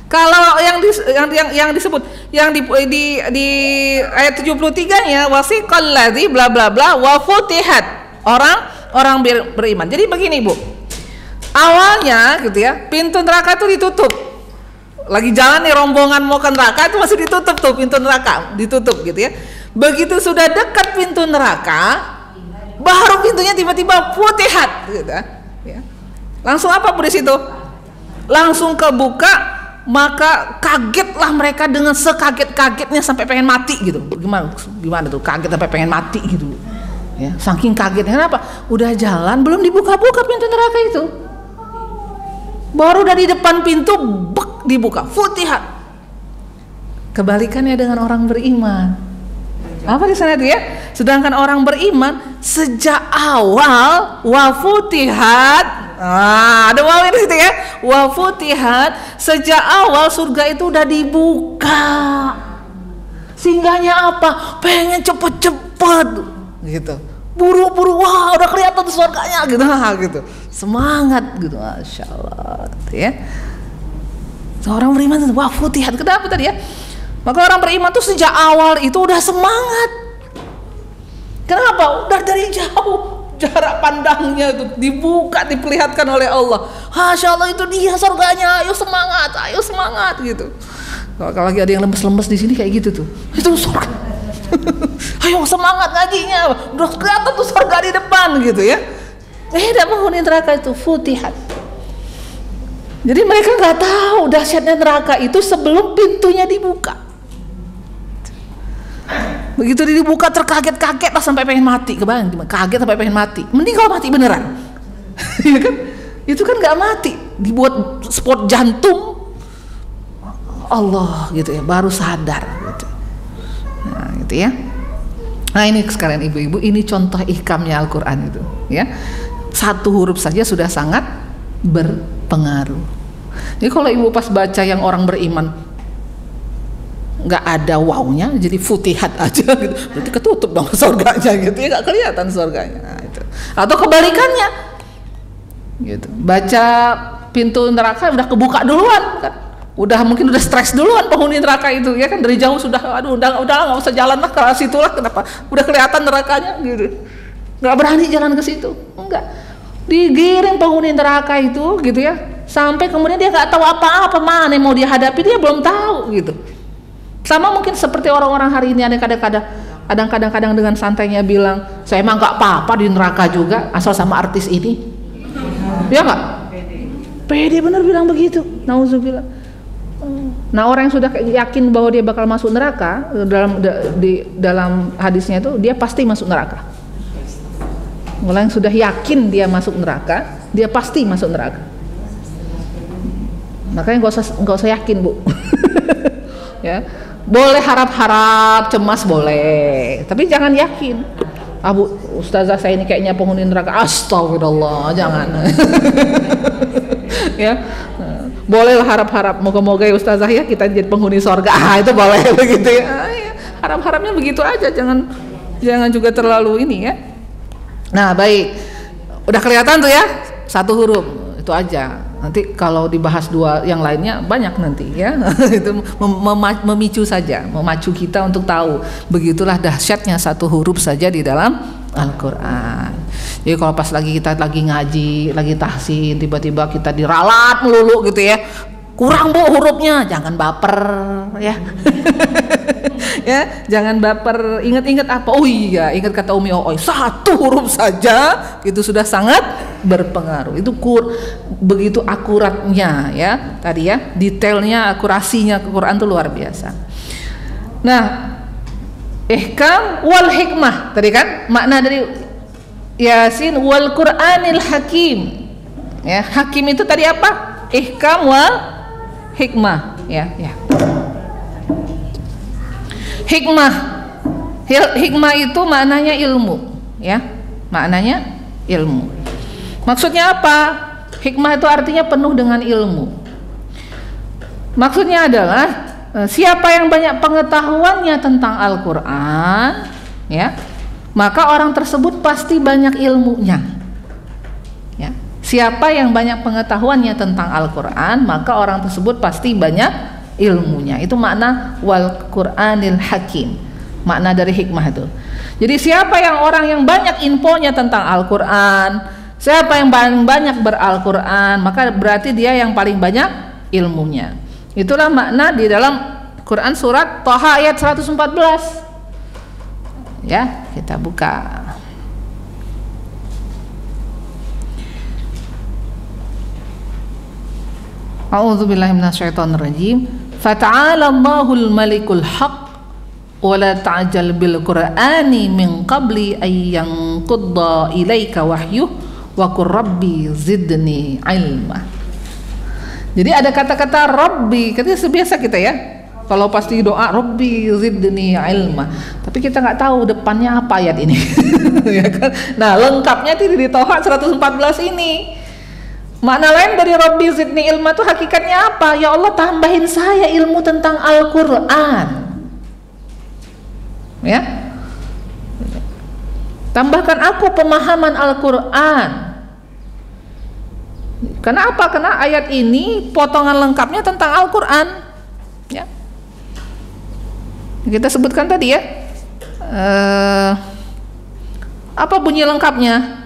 Speaker 1: Kalau yang disebut yang di ayat 73-nya wasiqal ladzi bla bla bla wa futihat, orang beriman. Jadi begini, Bu. Awalnya gitu ya, pintu neraka itu ditutup. Lagi jalan nih rombongan mau ke neraka itu masih ditutup tuh pintu neraka, ditutup gitu ya. Begitu sudah dekat pintu neraka, baru pintunya tiba-tiba futihat gitu ya. Langsung apa Bu di situ? Langsung kebuka. Maka kagetlah mereka dengan sekaget-kagetnya sampai pengen mati gitu. Gimana tuh kaget sampai pengen mati gitu ya, saking kagetnya. Kenapa? Udah jalan belum dibuka-buka pintu neraka itu, baru dari depan pintu dibuka, futihat. Kebalikannya dengan orang beriman. Apa di sana itu ya? Sedangkan orang beriman sejak awal wa futihat. Ada waw di situ ya. Wa futihat, sejak awal surga itu udah dibuka. Singgahnya apa? Pengen cepet-cepet gitu. Buru-buru, wah udah kelihatan tuh surganya gitu. Semangat gitu, Masya Allah ya. Seorang beriman itu wa futihat. Kenapa tadi ya? Maka orang beriman tuh sejak awal itu udah semangat. Kenapa? Udah dari jauh, jarak pandangnya itu dibuka, diperlihatkan oleh Allah. Masya Allah, itu dia surganya. Ayo semangat gitu. Kalau lagi ada yang lemes-lemes di sini kayak gitu tuh, itu surga. Ayo semangat ngajinya. Udah kelihatan tuh surga di depan gitu ya. Beda penghuni neraka itu futihat. Jadi mereka nggak tahu dahsyatnya neraka itu sebelum pintunya dibuka. Begitu dibuka terkaget-kaget lah sampai pengen mati. Kebayang kaget sampai pengen mati. Mending kalau mati beneran. Ya kan? Itu kan nggak mati, dibuat spot jantung. Allah gitu ya, baru sadar gitu. Nah, gitu ya. Nah, ini sekalian ibu-ibu, ini contoh ihkamnya Al-Qur'an itu, ya. Satu huruf saja sudah sangat berpengaruh. Jadi kalau ibu pas baca yang orang beriman nggak ada wawnya, jadi futihat aja gitu, berarti ketutup dong surganya gitu ya, nggak kelihatan surganya. Nah, itu. Atau kebalikannya gitu, baca pintu neraka udah kebuka duluan kan, mungkin udah stres duluan penghuni neraka itu ya kan, dari jauh sudah aduh udah nggak usah jalan lah ke situ lah, kenapa udah kelihatan nerakanya gitu, nggak berani jalan ke situ, enggak, digiring penghuni neraka itu gitu ya, sampai kemudian dia nggak tahu apa-apa, mana yang mau dia hadapi dia belum tahu gitu. Sama mungkin seperti orang-orang hari ini, ada kadang-kadang dengan santainya bilang, saya emang nggak apa-apa di neraka juga asal sama artis ini, ya nggak? Pede bener bilang begitu, nauzubillah. Nah, orang yang sudah yakin bahwa dia bakal masuk neraka, dalam hadisnya itu dia pasti masuk neraka. Orang yang sudah yakin dia masuk neraka, dia pasti masuk neraka. Makanya nggak usah yakin, Bu. Ya, boleh harap-harap, cemas boleh, tapi jangan yakin. Bu, ustazah saya ini kayaknya penghuni neraka. Astagfirullah, jangan. Ya, bolehlah harap-harap, moga-moga ya ustazah ya kita jadi penghuni surga. Itu boleh begitu ya. Harap-harapnya begitu aja, jangan juga terlalu ini ya. Nah, baik, udah kelihatan tuh ya, satu huruf itu aja. Nanti kalau dibahas dua yang lainnya banyak nanti ya. Itu memicu saja, memacu kita untuk tahu begitulah dahsyatnya satu huruf saja di dalam Al-Qur'an. Jadi kalau pas kita lagi ngaji, lagi tahsin, tiba-tiba kita diralat melulu gitu ya, kurang Bu hurufnya, jangan baper ya. Ya, jangan baper, ingat-ingat apa? Oh iya, ingat kata Umi Ooy, satu huruf saja itu sudah sangat berpengaruh. Itu begitu akuratnya ya, tadi ya, detailnya, akurasinya Al-Qur'an itu luar biasa. Nah, ihkam wal hikmah tadi kan makna dari Yasin, wal Qur'anil hakim. Ya, hakim itu tadi apa? Ihkam wal hikmah ya. Hikmah Hikmah itu maknanya ilmu, ya. Maknanya ilmu. Maksudnya apa? Hikmah itu artinya penuh dengan ilmu. Maksudnya adalah siapa yang banyak pengetahuannya tentang Al-Qur'an, ya, maka orang tersebut pasti banyak ilmunya. Ya. Siapa yang banyak pengetahuannya tentang Al-Qur'an, maka orang tersebut pasti banyak ilmunya. Itu makna wal Qur'anil Hakim. Makna dari hikmah itu. Jadi siapa yang orang yang banyak infonya tentang Al-Qur'an, siapa yang paling banyak beral-Qur'an, maka berarti dia yang paling banyak ilmunya. Itulah makna di dalam Quran surat Thaha ayat 114. Ya, kita buka. A'udzubillahi minasyaitonirrajim. Fata'ala Allahul Malikul Haq wa la ta'jal bil Qur'ani min qabli ay yanqudda ilaika wahyuh wa qur rabbi zidni ilma. Jadi ada kata-kata Rabbi, katanya sebiasa kita ya. Kalau pasti doa Rabbi zidni ilma. Tapi kita nggak tahu depannya apa ayat ini. Ya kan? Nah, lengkapnya itu di Thaha 114 ini. Makna lain dari Rabbi zidni ilma itu hakikatnya apa? Ya Allah, tambahin saya ilmu tentang Al-Qur'an. Ya. Tambahkan aku pemahaman Al-Qur'an. Kenapa? Karena ayat ini potongan lengkapnya tentang Al-Qur'an. Ya. Kita sebutkan tadi ya. Apa bunyi lengkapnya?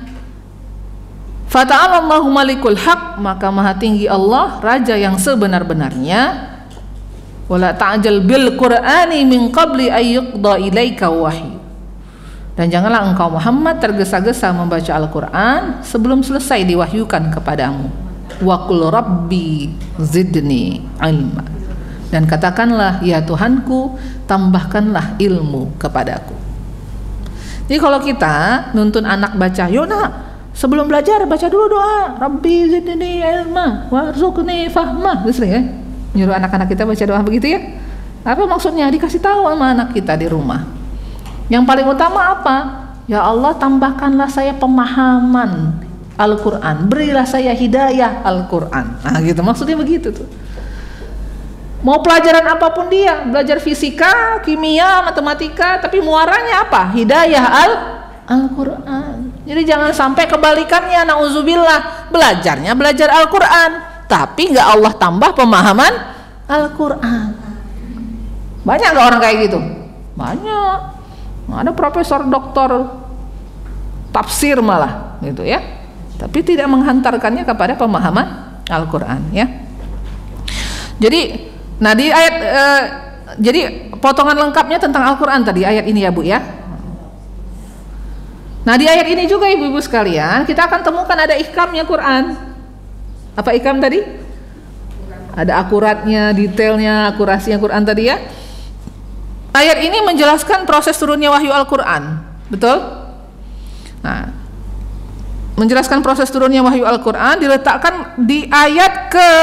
Speaker 1: Fata'ala Allahu Malikul Haq, maka maha tinggi Allah, raja yang sebenar-benarnya. Wala ta'jal bil Qur'ani min qabli ay yuqda ilaika wahyu. Dan janganlah engkau Muhammad tergesa-gesa membaca Al-Qur'an sebelum selesai diwahyukan kepadamu. Wa qul rabbi zidni ilma. Dan katakanlah, ya Tuhanku, tambahkanlah ilmu kepadaku. Jadi kalau kita nuntun anak baca, yuk nak, sebelum belajar baca dulu doa, Rabbi zidni ilma warzuqni fahma. Gitu ya. Nyuruh anak-anak kita baca doa begitu ya. Apa maksudnya? Dikasih tahu sama anak kita di rumah. Yang paling utama apa? Ya Allah, tambahkanlah saya pemahaman Al-Qur'an, berilah saya hidayah Al-Qur'an. Nah gitu, maksudnya begitu tuh. Mau pelajaran apapun dia, belajar fisika, kimia, matematika, tapi muaranya apa? Hidayah Al-Qur'an. Jadi jangan sampai kebalikannya, nauzubillah, belajarnya belajar Al-Qur'an, tapi nggak Allah tambah pemahaman Al-Qur'an. Banyak nggak orang kayak gitu? Banyak. Ada profesor doktor tafsir malah gitu ya, tapi tidak menghantarkannya kepada pemahaman Al-Qur'an ya. Jadi nah di ayat jadi potongan lengkapnya tentang Al-Qur'an tadi ayat ini ya Bu ya. Nah di ayat ini juga ibu-ibu sekalian kita akan temukan ada ihkamnya Quran. Apa ihkam tadi? Ada akuratnya, detailnya, akurasinya Quran tadi ya. Ayat ini menjelaskan proses turunnya wahyu Al-Qur'an, betul? Nah, menjelaskan proses turunnya wahyu Al-Qur'an diletakkan di ayat ke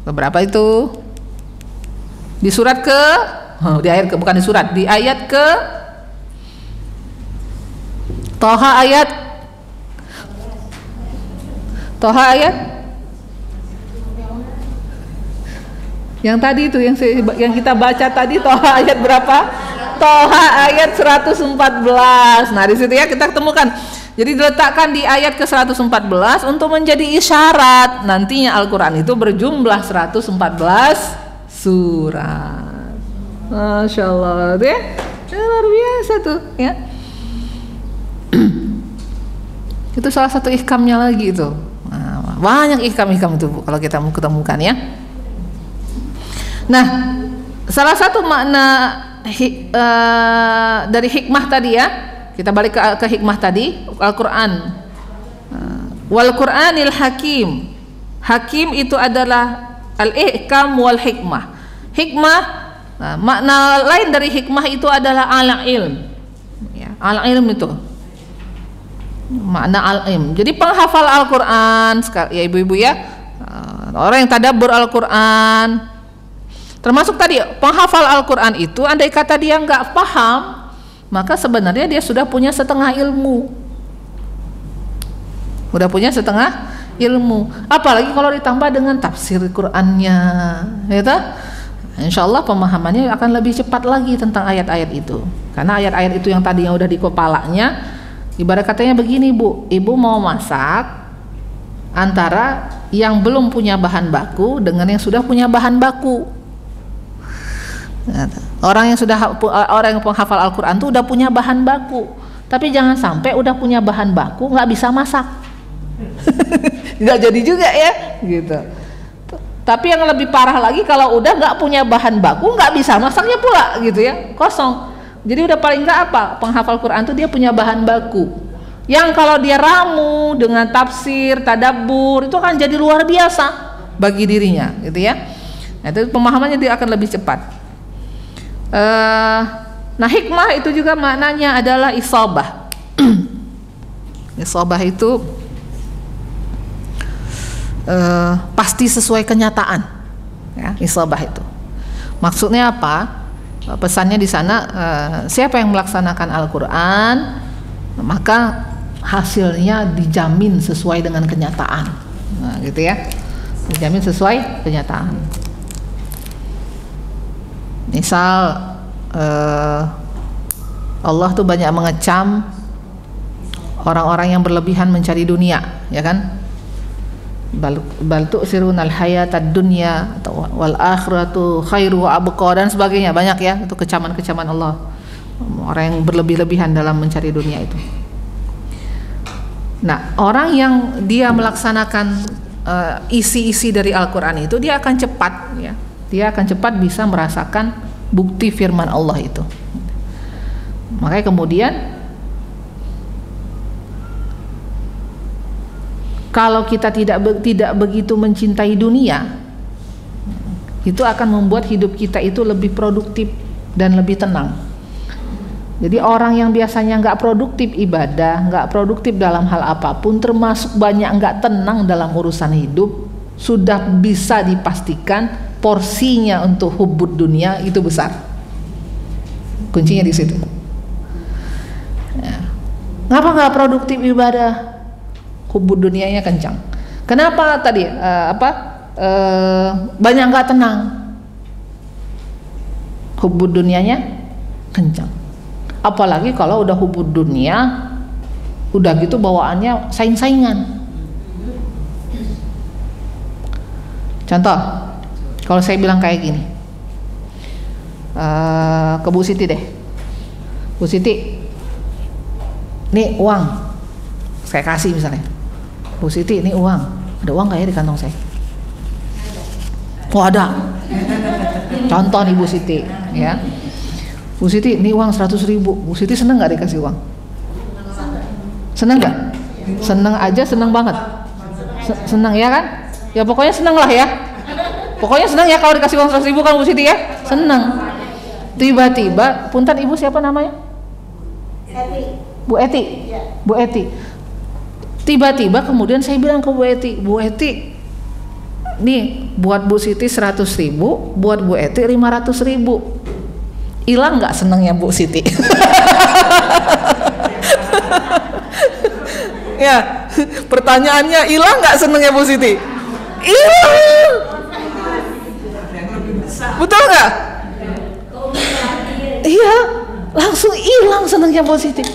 Speaker 1: berapa itu? Di surat ke di ayat ke, bukan di surat, di ayat ke Thaha ayat yang tadi itu yang kita baca tadi, Thaha ayat berapa? Thaha ayat 114. Nah, di situ ya kita temukan. Jadi diletakkan di ayat ke-114 untuk menjadi isyarat nantinya Al-Qur'an itu berjumlah 114 surat. Masya Allah ya. Luar biasa tuh ya. Itu salah satu ihkamnya lagi itu. Nah, banyak ihkam-ihkam itu kalau kita mau ketemukan ya. Nah, salah satu makna dari hikmah tadi ya, kita balik ke hikmah tadi, Al-Qur'an. Wal Qur'anil Hakim. Hakim itu adalah al-ihkam wal hikmah. Hikmah, makna lain dari hikmah itu adalah al-ilm. Ya, al-ilm itu makna al-ilm. Jadi penghafal Al-Qur'an ya ibu-ibu ya, orang yang tadabbur Al-Qur'an, Termasuk tadi penghafal Al-Quran itu, andai kata dia nggak paham, maka sebenarnya dia sudah punya setengah ilmu. Udah punya setengah ilmu. Apalagi kalau ditambah dengan tafsir Qur'annya, gitu. Insya Allah pemahamannya akan lebih cepat lagi tentang ayat-ayat itu. Karena ayat-ayat itu yang tadinya udah di kepalanya, ibarat katanya begini, Bu, ibu mau masak antara yang belum punya bahan baku dengan yang sudah punya bahan baku. Orang yang penghafal Al-Quran itu udah punya bahan baku, tapi jangan sampai udah punya bahan baku nggak bisa masak. Nggak jadi juga ya, gitu. Tapi yang lebih parah lagi kalau udah nggak punya bahan baku, nggak bisa masaknya pula, gitu ya, kosong. Jadi udah paling nggak apa, penghafal Quran itu dia punya bahan baku. Yang kalau dia ramu dengan tafsir, tadabbur, itu akan jadi luar biasa bagi dirinya, gitu ya. Nah, itu pemahamannya dia akan lebih cepat. Nah, hikmah itu juga maknanya adalah isabah. Isabah itu pasti sesuai kenyataan, ya, isabah itu. Maksudnya apa? Pesannya di sana, siapa yang melaksanakan Al-Quran, maka hasilnya dijamin sesuai dengan kenyataan. Nah, gitu ya, dijamin sesuai kenyataan. Misal Allah tuh banyak mengecam orang-orang yang berlebihan mencari dunia, ya kan? Bal tu'sirunal hayatad dunya atau wal akhiratu khairu wa abqa dan sebagainya, banyak ya itu kecaman-kecaman Allah orang yang berlebih-lebihan dalam mencari dunia itu. Nah, orang yang dia melaksanakan isi-isi dari Al-Quran itu, dia akan cepat, ya, dia akan cepat bisa merasakan bukti firman Allah itu. Makanya kemudian kalau kita tidak begitu mencintai dunia, itu akan membuat hidup kita itu lebih produktif dan lebih tenang. Jadi orang yang biasanya nggak produktif ibadah, nggak produktif dalam hal apapun, termasuk banyak nggak tenang dalam urusan hidup, sudah bisa dipastikan porsinya untuk hubbud dunia itu besar. Kuncinya di situ. Ya. Ngapa nggak produktif ibadah? Hubbud dunianya kencang. Kenapa tadi? Banyak nggak tenang. Hubbud dunianya kencang. Apalagi kalau udah hubbud dunia, udah gitu bawaannya saing-saingan. Contoh, kalau saya bilang kayak gini, ke Bu Siti deh, Bu Siti, nih uang, saya kasih misalnya, Bu Siti, ini uang, ada uang nggak ya di kantong saya? Oh ada. Contoh nih Bu Siti, ya, Bu Siti, ini uang 100.000, Bu Siti seneng nggak dikasih uang? Seneng nggak? Seneng aja, seneng banget, seneng ya kan? Ya pokoknya seneng lah ya. Pokoknya senang ya kalau dikasih uang 100.000 kan Bu Siti ya, senang. Tiba-tiba, punten ibu siapa namanya?
Speaker 3: Eti.
Speaker 1: Bu Eti.
Speaker 3: Ya.
Speaker 1: Bu Eti. Tiba-tiba kemudian saya bilang ke Bu Eti, Bu Eti, nih buat Bu Siti 100.000, buat Bu Eti 500.000. Hilang nggak senangnya Bu Siti? Ya, pertanyaannya hilang nggak senangnya Bu Siti? Hilang. Betul nggak? Iya, langsung hilang senangnya positif.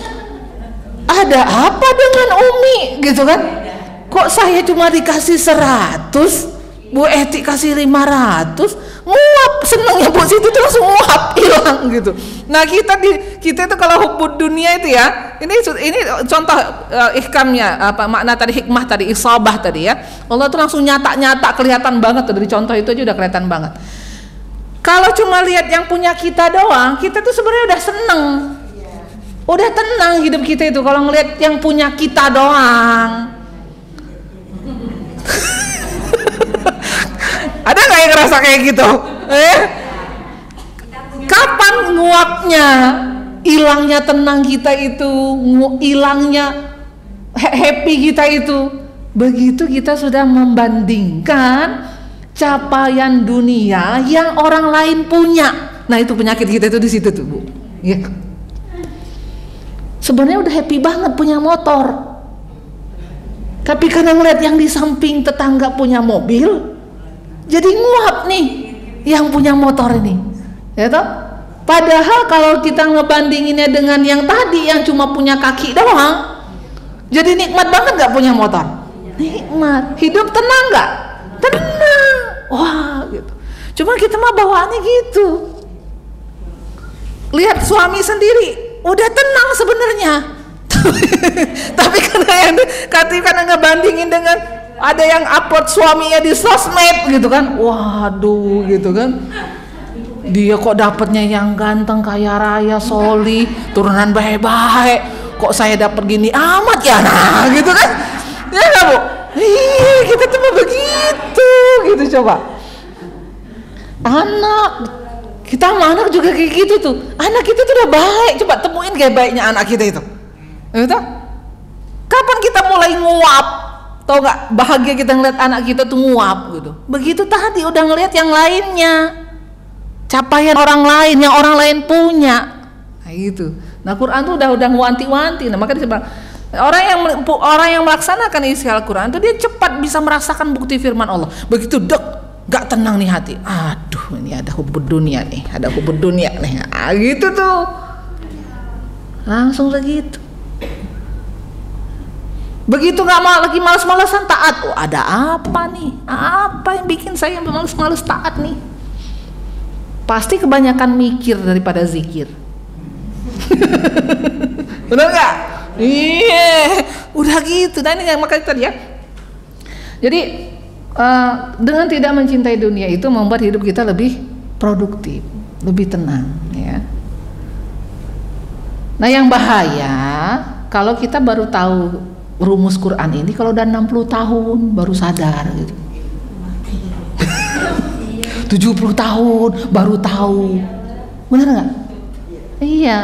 Speaker 1: Ada apa dengan Umi, gitu kan? Kok saya cuma dikasih 100, Bu Eti kasih 500, nguap senangnya positif itu langsung nguap, hilang gitu. Nah kita itu kalau hubbud dunia itu ya, ini contoh ihkamnya, apa makna tadi, hikmah tadi, isabah tadi ya. Allah tuh langsung nyata kelihatan banget tuh, dari contoh itu aja udah kelihatan banget. Kalau cuma lihat yang punya kita doang, kita tuh sebenarnya udah seneng, udah tenang hidup kita itu. Kalau ngelihat yang punya kita doang, ada nggak yang ngerasa kayak gitu? Kapan nguapnya, hilangnya tenang kita itu, hilangnya happy kita itu? Begitu kita sudah membandingkan capaian dunia yang orang lain punya. Nah, itu penyakit kita itu di situ tuh, Bu. Ya. Sebenarnya udah happy banget punya motor, tapi karena ngeliat yang di samping tetangga punya mobil, jadi nguap nih yang punya motor ini, ya toh? Padahal kalau kita ngebandinginnya dengan yang tadi yang cuma punya kaki doang, jadi nikmat banget gak punya motor? Nikmat. Hidup tenang gak? Tenang. Wah, gitu. Cuma kita mah bawaannya gitu. Lihat suami sendiri udah tenang sebenarnya. Tapi karena ngebandingin dengan ada yang upload suaminya di sosmed gitu kan, waduh gitu kan, dia kok dapatnya yang ganteng, kaya raya, soli, turunan baik-baik, kok saya dapat gini amat ya, nah gitu kan, ya nggak Bu? Kita tuh begitu gitu. Coba anak kita sama anak juga kayak gitu tuh, anak kita tuh udah baik, coba temuin kayak baiknya anak kita itu, gitu? Kapan kita mulai nguap? Tau gak, bahagia kita ngeliat anak kita tuh nguap gitu. Begitu tadi udah ngeliat yang lainnya, capaian orang lain yang orang lain punya, nah gitu. Nah, Quran tuh udah wanti-wanti. Nah, makanya disebut orang yang melaksanakan isi Al-Quran tuh dia cepat bisa merasakan bukti firman Allah. Begitu gak tenang nih hati, aduh ini ada hubud dunia nih, nah, gitu tuh, langsung begitu. Begitu gak mau lagi malas-malasan taat, oh ada apa nih? Apa yang bikin saya malas-malas taat nih? Pasti kebanyakan mikir daripada zikir. Benar gak? Iya, udah gitu. Nah, ini yang makanya tadi ya. Jadi dengan tidak mencintai dunia itu membuat hidup kita lebih produktif, lebih tenang, ya. Nah, yang bahaya kalau kita baru tahu rumus Quran ini kalau udah 60 tahun baru sadar gitu. 70 tahun baru tahu. Benar nggak? Iya.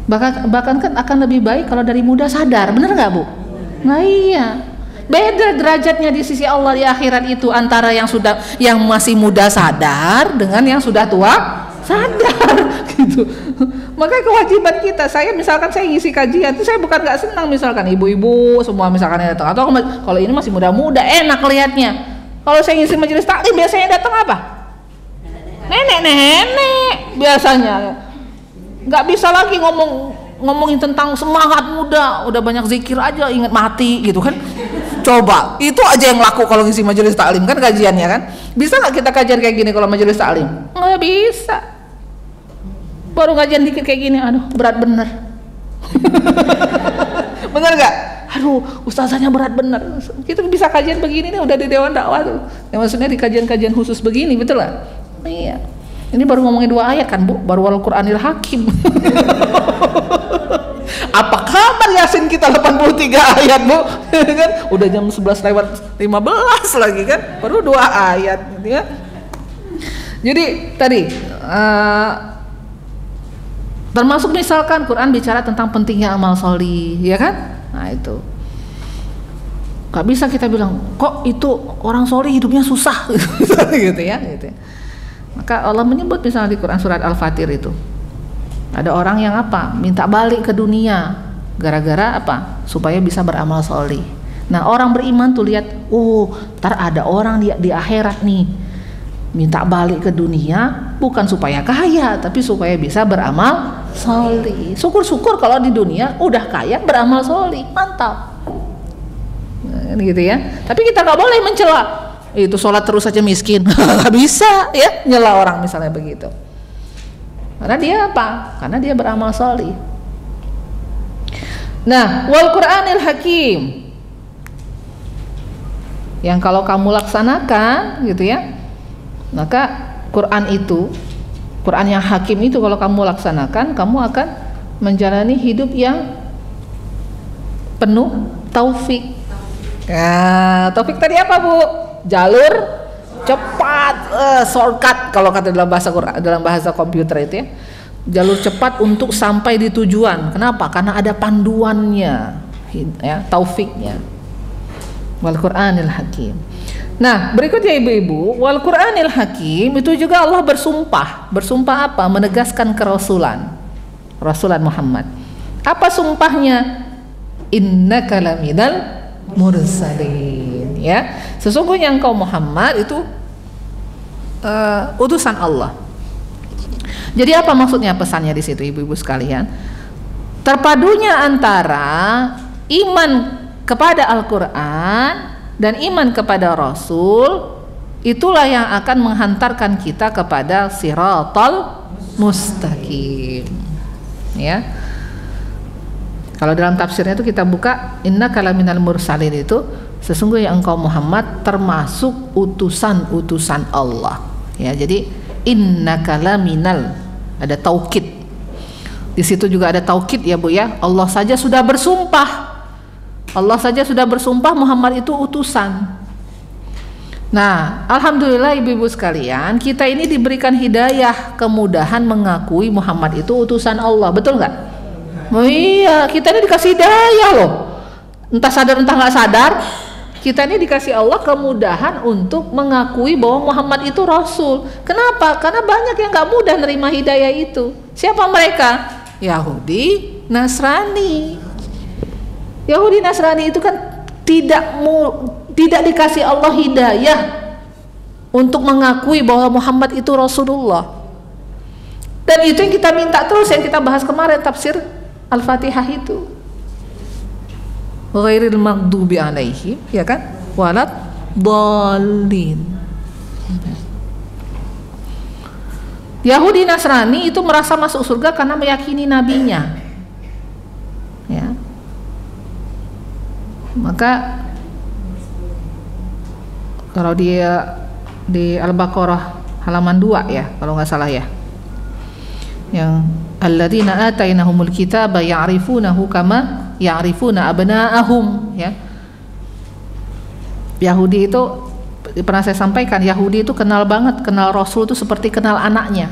Speaker 1: Bahkan kan akan lebih baik kalau dari muda sadar. Benar nggak, Bu? Nah, iya. Beda derajatnya di sisi Allah di akhirat itu antara yang masih muda sadar dengan yang sudah tua sadar gitu. Makanya kewajiban kita, saya ngisi kajian itu saya bukan nggak senang misalkan ibu-ibu semua misalkan datang, atau kalau ini masih muda-muda enak lihatnya. Kalau saya ngisi majelis taklim biasanya datang apa? Nenek-nenek biasanya. Nggak bisa lagi ngomongin tentang semangat muda, udah banyak zikir aja ingat mati gitu kan. Coba itu aja yang laku kalau ngisi majelis taklim kan, kajiannya kan. Bisa nggak kita kajian kayak gini kalau majelis taklim? Nggak bisa. Baru kajian dikit kayak gini, aduh berat bener. Bener nggak? Aduh ustazahnya berat bener. Kita bisa kajian begini nih udah di Dewan Dakwah tuh. Ya, maksudnya di kajian-kajian khusus begini, betul lah. Iya. Ini baru ngomongin 2 ayat kan, Bu, baru Al-Qur'anil Hakim. Apa kabar Yasin kita 83 ayat, Bu? Kan udah jam 11:15 lagi kan, baru 2 ayat gitu ya. Jadi tadi termasuk misalkan Quran bicara tentang pentingnya amal sholih, ya kan? Nah itu gak bisa kita bilang kok itu orang sholih hidupnya susah gitu ya, gitu ya. Maka Allah menyebut misalnya di Quran surat Al-Fatir itu ada orang yang apa? Minta balik ke dunia gara-gara apa? Supaya bisa beramal sholih. Nah orang beriman tuh lihat, oh ntar ada orang di akhirat nih minta balik ke dunia bukan supaya kaya tapi supaya bisa beramal sholih. Syukur-syukur kalau di dunia udah kaya beramal sholih, mantap. Nah, gitu ya. Tapi kita nggak boleh mencela. Itu sholat terus saja miskin, nggak bisa ya nyela orang misalnya begitu. Karena dia apa? Karena dia beramal sholih. Nah, wal Qur'anil Hakim, yang kalau kamu laksanakan gitu ya, maka Quran yang hakim itu kalau kamu laksanakan, kamu akan menjalani hidup yang penuh taufik. Nah, taufik tadi apa, Bu? Jalur cepat, shortcut kalau kata dalam bahasa Quran, dalam bahasa komputer itu ya. Jalur cepat untuk sampai di tujuan. Kenapa? Karena ada panduannya, ya, taufiknya. Wal Qur'anil Hakim. Nah, berikutnya ibu-ibu, wal Qur'anil Hakim itu juga Allah bersumpah. Bersumpah apa? Menegaskan kerasulan. Rasulan Muhammad. Apa sumpahnya? Innaka laminal mursalin. Ya, sesungguhnya engkau Muhammad itu utusan Allah. Jadi apa maksudnya pesannya di situ ibu-ibu sekalian? Terpadunya antara iman kepada Al-Qur'an dan iman kepada Rasul, itulah yang akan menghantarkan kita kepada siratal mustaqim. Ya. Kalau dalam tafsirnya itu kita buka innaka laminal mursalin, itu sesungguhnya engkau Muhammad termasuk utusan-utusan Allah. Ya, jadi innaka laminal, ada taukid. Di situ juga ada taukid ya Bu ya. Allah saja sudah bersumpah. Allah saja sudah bersumpah Muhammad itu utusan. Nah, alhamdulillah ibu-ibu sekalian, kita ini diberikan hidayah, kemudahan mengakui Muhammad itu utusan Allah, betul nggak? Oh iya, kita ini dikasih hidayah loh. Entah sadar entah nggak sadar, kita ini dikasih Allah kemudahan untuk mengakui bahwa Muhammad itu Rasul. Kenapa? Karena banyak yang nggak mudah nerima hidayah itu. Siapa mereka? Yahudi, Nasrani. Yahudi Nasrani itu kan tidak dikasih Allah hidayah untuk mengakui bahwa Muhammad itu Rasulullah. Dan itu yang kita minta terus, yang kita bahas kemarin tafsir Al-Fatihah itu. Ghairil maghdubi alaihim, ya kan? Walad dhalin. Yahudi Nasrani itu merasa masuk surga karena meyakini nabinya. Ya. Maka kalau dia di Al-Baqarah halaman 2 ya, kalau nggak salah ya, yang alladzina atainahumul kitaba ya'rifunahu kama ya'rifuna abna'ahum, ya. Yahudi itu pernah saya sampaikan, Yahudi itu kenal banget, kenal Rasul itu seperti kenal anaknya.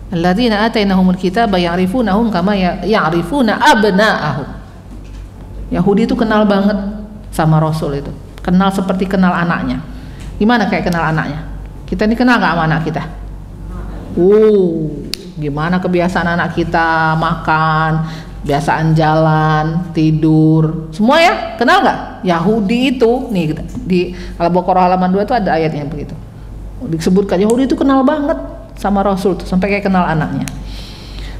Speaker 1: Alladzina atainahumul kitaba ya'rifunahum kama ya'rifuna abna'ahum. Yahudi itu kenal banget sama Rasul itu, kenal seperti kenal anaknya. Gimana kayak kenal anaknya? Kita ini kenal nggak sama anak kita? Gimana kebiasaan anak kita makan, kebiasaan jalan, tidur, semua ya kenal nggak? Yahudi itu nih di Al-Baqarah halaman 2 itu ada ayatnya begitu. Disebutkan Yahudi itu kenal banget sama Rasul tuh, sampai kayak kenal anaknya.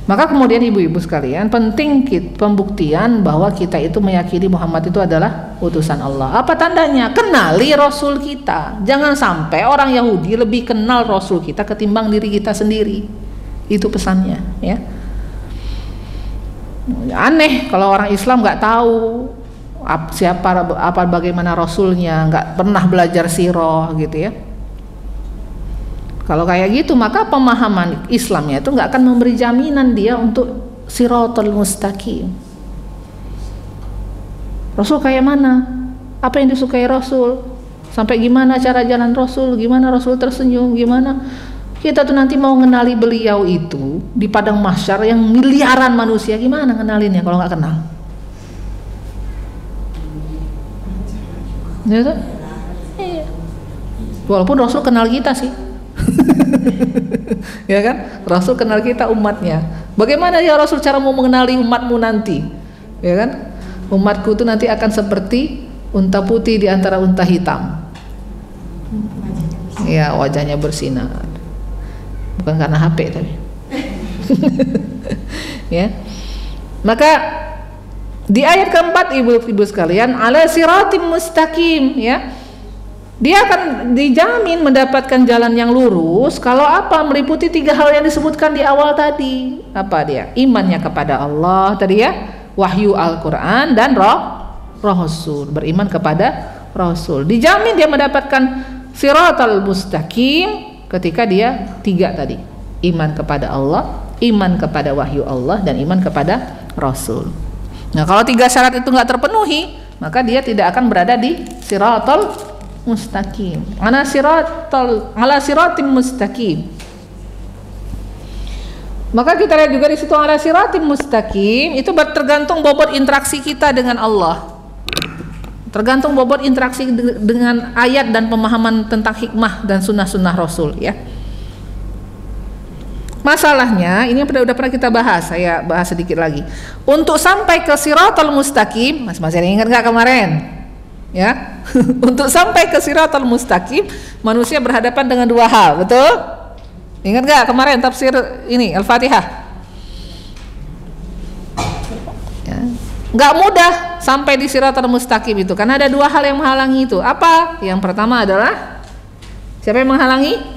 Speaker 1: Maka kemudian ibu-ibu sekalian, penting pembuktian bahwa kita itu meyakini Muhammad itu adalah utusan Allah. Apa tandanya? Kenali Rasul kita. Jangan sampai orang Yahudi lebih kenal Rasul kita ketimbang diri kita sendiri. Itu pesannya, ya. Aneh kalau orang Islam nggak tahu siapa bagaimana Rasulnya, nggak pernah belajar sirah gitu ya. Kalau kayak gitu, maka pemahaman Islamnya itu nggak akan memberi jaminan dia untuk siratal mustaqim. Rasul kayak mana? Apa yang disukai Rasul? Sampai gimana cara jalan Rasul? Gimana Rasul tersenyum? Gimana? Kita tuh nanti mau ngenali beliau itu di padang mahsyar yang miliaran manusia, gimana ngenalinnya kalau nggak kenal? Gitu? Iya. Walaupun Rasul kenal kita sih. Ya kan? Rasul kenal kita umatnya. Bagaimana ya Rasul cara mau mengenali umatmu nanti? Ya kan? Umatku itu nanti akan seperti unta putih di antara unta hitam. Ya, wajahnya bersinar. Bukan karena HP tapi. Ya. Maka di ayat keempat ibu-ibu sekalian, ala siratim mustaqim, ya. Dia akan dijamin mendapatkan jalan yang lurus kalau apa? Meliputi 3 hal yang disebutkan di awal tadi. Apa dia? Imannya kepada Allah tadi ya, wahyu Al-Quran dan Rasul, beriman kepada Rasul. Dijamin dia mendapatkan siratal mustaqim ketika dia 3 tadi. Iman kepada Allah, iman kepada wahyu Allah, dan iman kepada Rasul. Nah, kalau 3 syarat itu nggak terpenuhi, maka dia tidak akan berada di siratal mustaqim. Ala siratim mustaqim. Maka kita lihat juga di situ ala siratim mustaqim itu tergantung bobot interaksi kita dengan Allah. Tergantung bobot interaksi dengan ayat dan pemahaman tentang hikmah dan sunnah-sunnah Rasul ya. Masalahnya ini udah pernah kita bahas, saya bahas sedikit lagi. Untuk sampai ke siratal mustaqim, masih ingat nggak kemarin? Ya, untuk sampai ke siratal mustaqim, manusia berhadapan dengan dua hal, betul? Ingat nggak kemarin tafsir ini Al-Fatihah? Ya. Nggak mudah sampai di siratal mustaqim itu, karena ada dua hal yang menghalangi itu. Apa? Yang pertama adalah siapa yang menghalangi?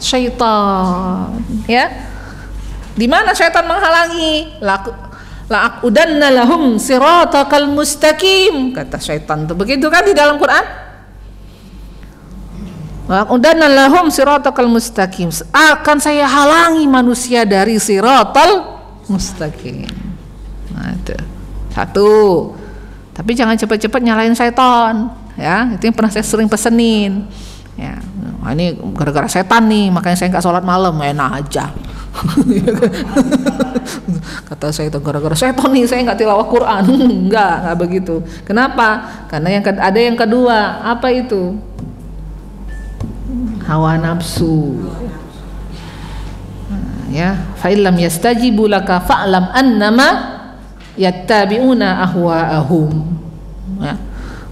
Speaker 1: Syaitan, ya. Di mana syaitan menghalangi? La'aqudanna lahum siratakal mustaqim, kata syaitan itu. Begitu kan di dalam Quran? La'aqudanna lahum siratakal mustaqim. Akan saya halangi manusia dari siratal mustaqim. Nah, itu. Satu. Tapi jangan cepat-cepat nyalain syaitan, ya. Itu yang pernah saya sering pesenin. Ya, nah ini gara-gara setan nih, makanya saya nggak sholat malam, enak aja. Kata saya itu gara-gara setan nih, saya nggak tilawah Quran. Nggak begitu. Kenapa? Karena ada yang kedua, apa itu? Hawa nafsu. Nah, ya, fa illam yastajibu laka fa'lam annama yattabi'una ahwa'ahum. Ya.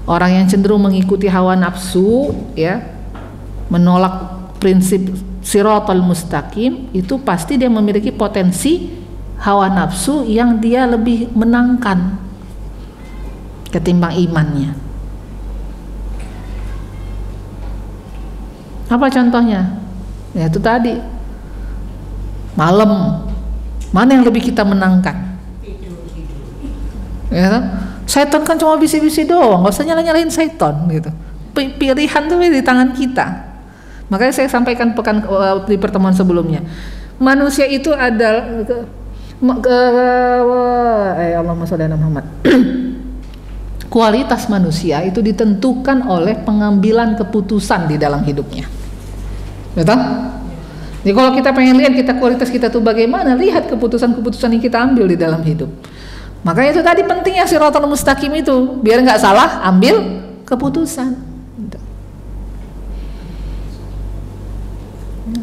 Speaker 1: Orang yang cenderung mengikuti hawa nafsu, ya, menolak prinsip siratal mustaqim, itu pasti dia memiliki potensi hawa nafsu yang dia lebih menangkan ketimbang imannya. Apa contohnya? Ya itu tadi, malam, mana yang lebih kita menangkan? Ya, setan kan cuma bisi-bisi doang, nggak usah nyalain setan gitu. Pilihan tuh di tangan kita. Makanya saya sampaikan di pertemuan sebelumnya, manusia itu adalah Allahumma sholli ala Muhammad. Kualitas manusia itu ditentukan oleh pengambilan keputusan di dalam hidupnya, betul? Jadi kalau kita pengen lihat kualitas kita tuh bagaimana, lihat keputusan-keputusan yang kita ambil di dalam hidup. Makanya itu tadi pentingnya siratal mustaqim itu, biar nggak salah ambil keputusan.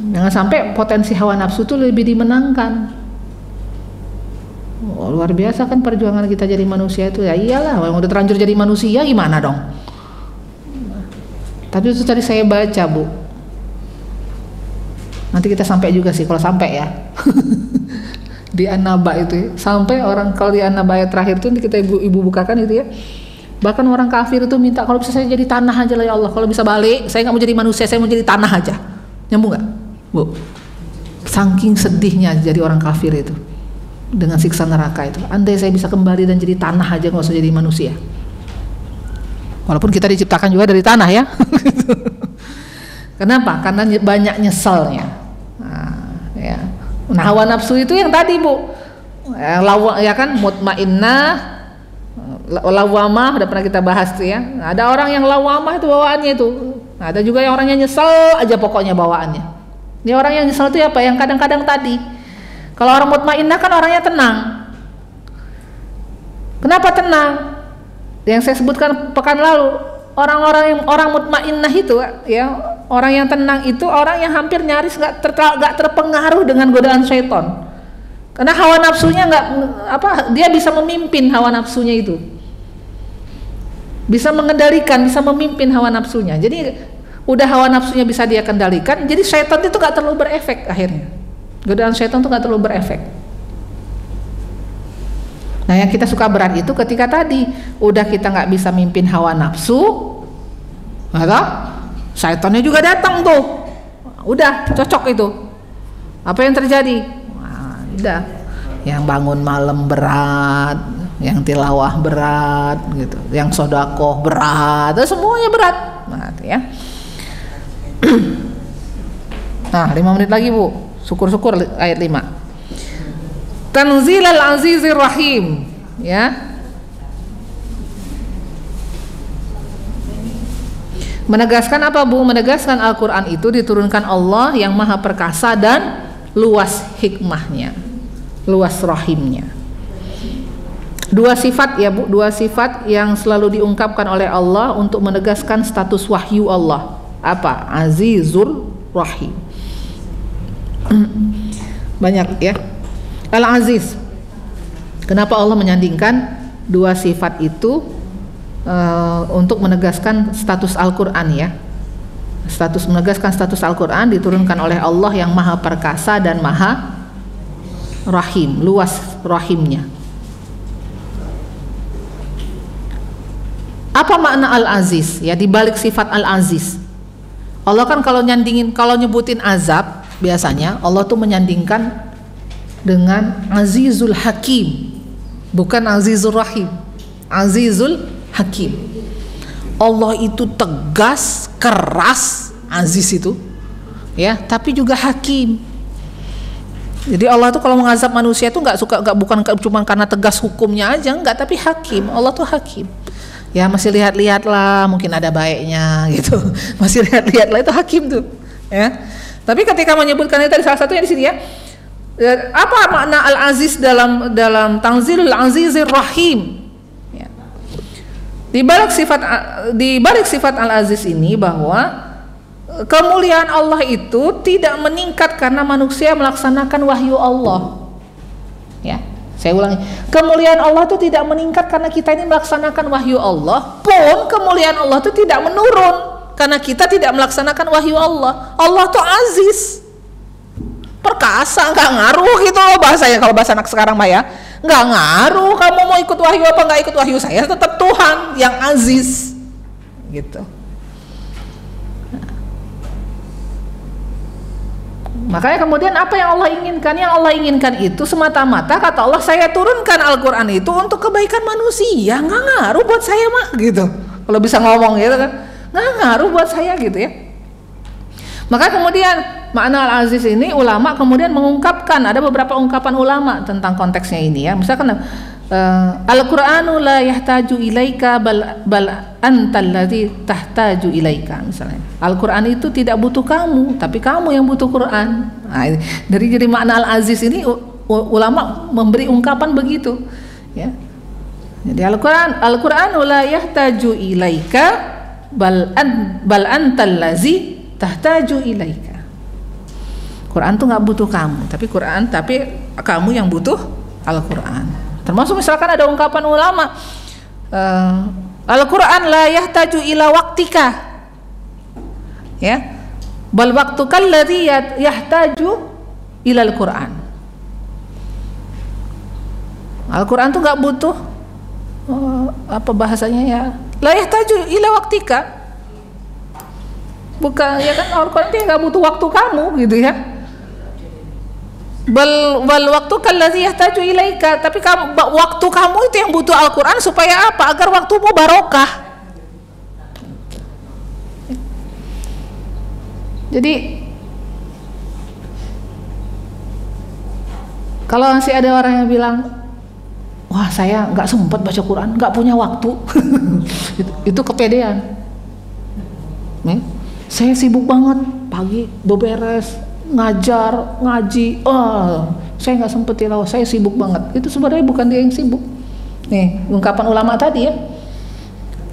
Speaker 1: Jangan sampai potensi hawa nafsu itu lebih dimenangkan. Oh, luar biasa kan perjuangan kita jadi manusia itu. Ya iyalah, yang udah terlanjur jadi manusia gimana dong? Tapi itu tadi saya baca, Bu. Nanti kita sampai juga sih, kalau sampai ya. Di An-Naba itu, sampai orang kalau di An-Naba ayat terakhir itu kita ibu bukakan itu ya. Bahkan orang kafir itu minta, kalau bisa saya jadi tanah aja lah ya Allah. Kalau bisa balik, saya nggak mau jadi manusia, saya mau jadi tanah aja. Nyambung nggak, Bu? Saking sedihnya jadi orang kafir itu dengan siksa neraka itu. Andai saya bisa kembali dan jadi tanah aja, nggak usah jadi manusia. Walaupun kita diciptakan juga dari tanah ya. Kenapa? Karena banyak nyeselnya. Ya. Nah, hawa nafsu itu yang tadi, Bu, ya kan, mutmainnah, lawamah, udah pernah kita bahas tuh ya. Nah, ada orang yang lawamah itu bawaannya itu. Nah, ada juga yang orangnya nyesel aja pokoknya bawaannya. Ini orang yang nyesel itu apa? Yang kadang-kadang tadi. Kalau orang mutmainnah kan orangnya tenang. Kenapa tenang? Yang saya sebutkan pekan lalu, orang mutmainnah itu ya, orang yang tenang itu orang yang hampir nyaris nggak terpengaruh dengan godaan syaitan. Karena hawa nafsunya dia bisa memimpin hawa nafsunya itu. Bisa mengendalikan, bisa memimpin hawa nafsunya. Jadi udah hawa nafsunya bisa dia kendalikan, jadi syaitan itu gak terlalu berefek akhirnya. Godaan syaitan itu gak terlalu berefek. Nah, yang kita suka berat itu ketika tadi udah kita gak bisa mimpin hawa nafsu, atau syaitannya juga datang tuh. Udah cocok itu. Apa yang terjadi? Nah, udah. Yang bangun malam berat, yang tilawah berat gitu, yang sodakoh berat, semuanya berat. Nah, ya. Nah, 5 menit lagi, Bu. Syukur-syukur ayat 5. Tanzilal Azizir Rahim, ya. Menegaskan apa, Bu? Menegaskan Al-Qur'an itu diturunkan Allah yang Maha Perkasa dan luas hikmahnya, luas rahimnya. Dua sifat ya Bu, dua sifat yang selalu diungkapkan oleh Allah untuk menegaskan status wahyu Allah. Apa? Azizur Rahim. Banyak ya. Al-Aziz. Kenapa Allah menyandingkan dua sifat itu untuk menegaskan status Al-Quran ya. Menegaskan status Al-Quran diturunkan oleh Allah yang Maha Perkasa dan Maha Rahim, luas rahimnya. Apa makna Al-Aziz? Ya, di balik sifat Al-Aziz. Allah kan kalau nyebutin azab, biasanya Allah tuh menyandingkan dengan Azizul Hakim, bukan Azizul Rahim. Azizul Hakim. Allah itu tegas, keras, aziz itu, ya, tapi juga hakim. Jadi Allah tuh kalau mengazab manusia itu bukan cuma karena tegas hukumnya aja, enggak, tapi hakim. Allah tuh hakim. Ya masih lihat-lihat lah, mungkin ada baiknya gitu. Masih lihat-lihat lah, itu hakim tuh, ya. Tapi ketika menyebutkan itu tadi salah satunya di sini ya. Apa makna Al-Aziz dalam Tanzilul Azizir Rahim? Ya. Di balik sifat Al-Aziz ini bahwa kemuliaan Allah itu tidak meningkat karena manusia melaksanakan wahyu Allah. Ya. Saya ulangi, kemuliaan Allah itu tidak meningkat karena kita ini melaksanakan wahyu Allah, pun kemuliaan Allah itu tidak menurun karena kita tidak melaksanakan wahyu Allah. Allah tuh aziz, perkasa, nggak ngaruh gitu loh bahasanya, kalau bahasa anak sekarang mah ya, nggak ngaruh kamu mau ikut wahyu apa nggak ikut wahyu, saya tetap Tuhan yang aziz gitu. Makanya kemudian apa yang Allah inginkan? Yang Allah inginkan itu semata-mata kata Allah, saya turunkan Al-Quran itu untuk kebaikan manusia, nggak ngaruh buat saya mah gitu. Kalau bisa ngomong gitu kan, nggak ngaruh buat saya gitu ya. Maka kemudian makna Al-Aziz ini ulama kemudian mengungkapkan, ada beberapa ungkapan ulama tentang konteksnya ini ya. Misalkan Al-Qur'anu la yahtaju ilaika bal antal ladzi tahtaju ilaika, misalnya. Al-Qur'an itu tidak butuh kamu, tapi kamu yang butuh Qur'an. Nah, jadi makna Al-Aziz ini ulama memberi ungkapan begitu, ya. Jadi Al-Qur'anu la yahtaju ilaika bal antal ladzi tahtaju ilaika. Quran tuh nggak butuh kamu, tapi kamu yang butuh Al-Qur'an. Termasuk misalkan ada ungkapan ulama, Al-Quran la yahtaju ila waktika, ya, bal waktukal ladzi yahtaju ila Al-Quran. Al-Quran tuh nggak butuh apa bahasanya ya, la yahtaju ila waktika, bukan ya kan, Al-Quran itu nggak butuh waktu kamu gitu ya. Bal waktu kallazi yahtaju ilaika, tapi waktu kamu itu yang butuh Al-Quran supaya apa? Agar waktumu barokah. Jadi kalau masih ada orang yang bilang, wah saya nggak sempat baca Quran, nggak punya waktu, itu kepedean. Saya sibuk banget, pagi beberes, ngajar, ngaji, saya nggak sempet tilawah, saya sibuk banget. Itu sebenarnya bukan dia yang sibuk. Nih ungkapan ulama tadi ya,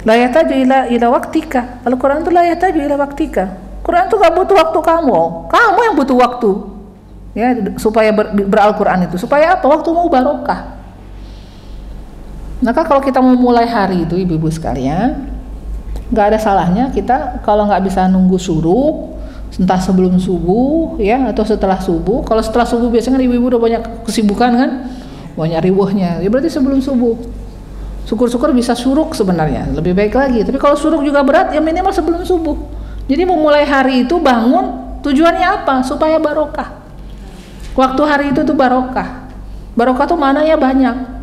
Speaker 1: la yahtaju ila waktika. Al-Quran itu la yahtaju ila waktika. Quran itu nggak butuh waktu kamu yang butuh waktu ya, supaya Al-Quran itu supaya apa? Waktumu barokah. Maka kalau kita mau mulai hari itu ibu-ibu sekalian, nggak ada salahnya kita kalau nggak bisa nunggu suruh, entah sebelum subuh ya atau setelah subuh. Kalau setelah subuh biasanya ibu-ibu udah banyak kesibukan kan, banyak riwahnya, ya berarti sebelum subuh. Syukur-syukur bisa suruk sebenarnya, lebih baik lagi. Tapi kalau suruk juga berat, ya minimal sebelum subuh. Jadi memulai hari itu bangun, tujuannya apa? Supaya barokah. Waktu hari itu tuh barokah. Barokah tuh mananya banyak.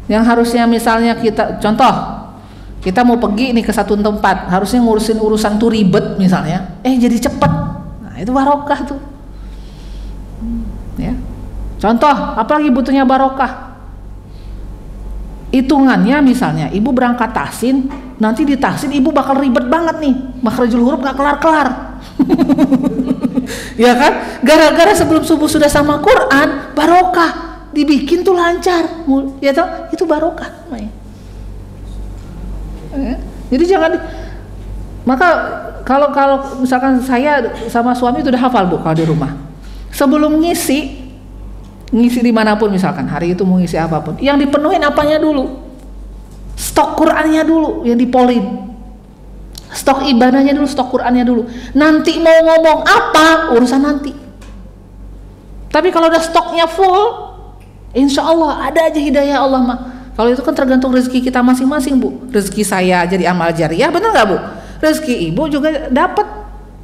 Speaker 1: Yang harusnya misalnya kita, contoh, kita mau pergi nih ke satu tempat, harusnya ngurusin urusan tuh ribet misalnya, jadi cepet. Nah itu barokah tuh. Ya. Contoh, apalagi butuhnya barokah? Hitungannya misalnya, ibu berangkat tahsin, nanti di tahsin ibu bakal ribet banget nih, makhrajul huruf nggak kelar-kelar. Ya kan? Gara-gara sebelum subuh sudah sama Quran, barokah. dibikin tuh lancar, ya toh, itu barokah namanya. Jadi jangan maka kalau misalkan saya sama suami itu udah hafal Bu kalau di rumah. Sebelum ngisi dimanapun misalkan hari itu mau ngisi apapun, yang dipenuhin apanya dulu? Stok Qur'annya dulu yang dipolin. Stok ibadahnya dulu, stok Qur'annya dulu. Nanti mau ngomong apa urusan nanti. Tapi kalau udah stoknya full, insya Allah ada aja hidayah Allah mah. Kalau itu kan tergantung rezeki kita masing-masing Bu. Rezeki saya jadi amal jariah, benar nggak Bu? Rezeki ibu juga dapat.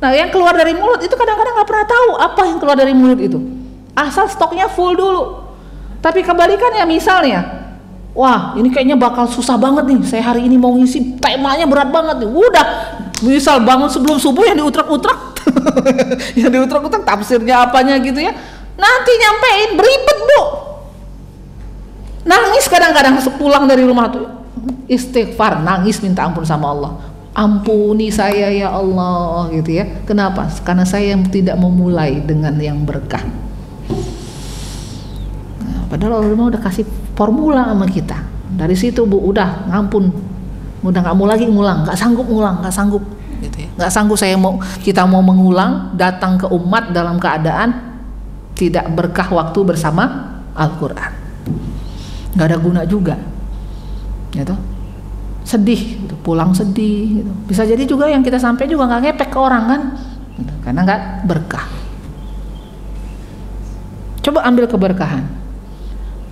Speaker 1: Nah yang keluar dari mulut itu kadang-kadang nggak pernah tahu apa yang keluar dari mulut itu. Asal stoknya full dulu. Tapi kebalikannya misalnya, wah ini kayaknya bakal susah banget nih. Saya hari ini mau ngisi temanya berat banget nih. Udah, misal bangun sebelum subuh yang diutrak-utrak, yang diutrak-utrak tafsirnya apanya gitu ya. Nanti nyampein beribet Bu. Nangis kadang-kadang sepulang dari rumah tuh istighfar, nangis minta ampun sama Allah. Ampuni saya ya Allah gitu ya. Kenapa? Karena saya yang tidak memulai dengan yang berkah. Nah, padahal Allah udah kasih formula sama kita. Dari situ Bu udah ngampun, udah nggak mau lagi ngulang, nggak sanggup ngulang, nggak sanggup gitu ya. Nggak sanggup kita mau mengulang, datang ke umat dalam keadaan tidak berkah waktu bersama Al-Quran. Nggak ada guna juga gitu. Sedih gitu, pulang sedih gitu. Bisa jadi juga yang kita sampai juga nggak ngepek ke orang kan gitu, karena nggak berkah. Coba ambil keberkahan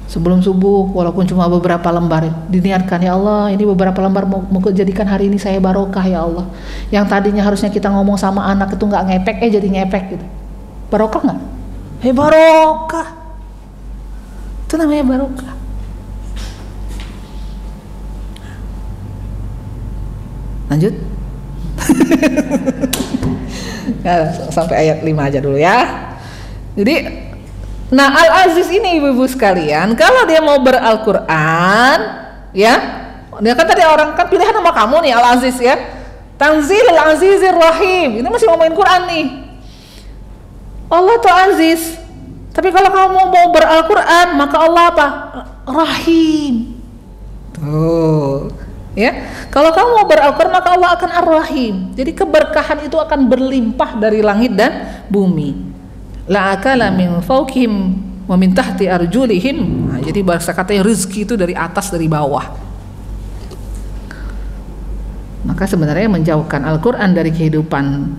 Speaker 1: sebelum subuh, walaupun cuma beberapa lembar, diniatkan ya Allah ini beberapa lembar mau jadikan hari ini saya barokah ya Allah. Yang tadinya harusnya kita ngomong sama anak itu nggak ngepek, jadi ngepek gitu. Barokah nggak? Barokah. Itu namanya barokah. Lanjut. Nah, sampai ayat 5 aja dulu ya. Jadi, nah Al-Aziz ini ibu-ibu sekalian, kalau dia mau ber-Al-Quran, ya, dia kan tadi orang kan pilihan sama kamu nih Al-Aziz ya. Tanzil Al-Azizir Rahim. Ini masih ngomongin Quran nih. Allah tuh Aziz. Tapi kalau kamu mau ber-Al-Quran, maka Allah apa? Rahim. Tuh. Ya, kalau kamu mau ber-Al-Quran maka Allah akan Ar-Rahim. Jadi keberkahan itu akan berlimpah dari langit dan bumi. La akala min fawqihim wa min tahti arjulihim. Nah, jadi bahasa katanya rezeki itu dari atas dari bawah. Maka sebenarnya menjauhkan Al-Quran dari kehidupan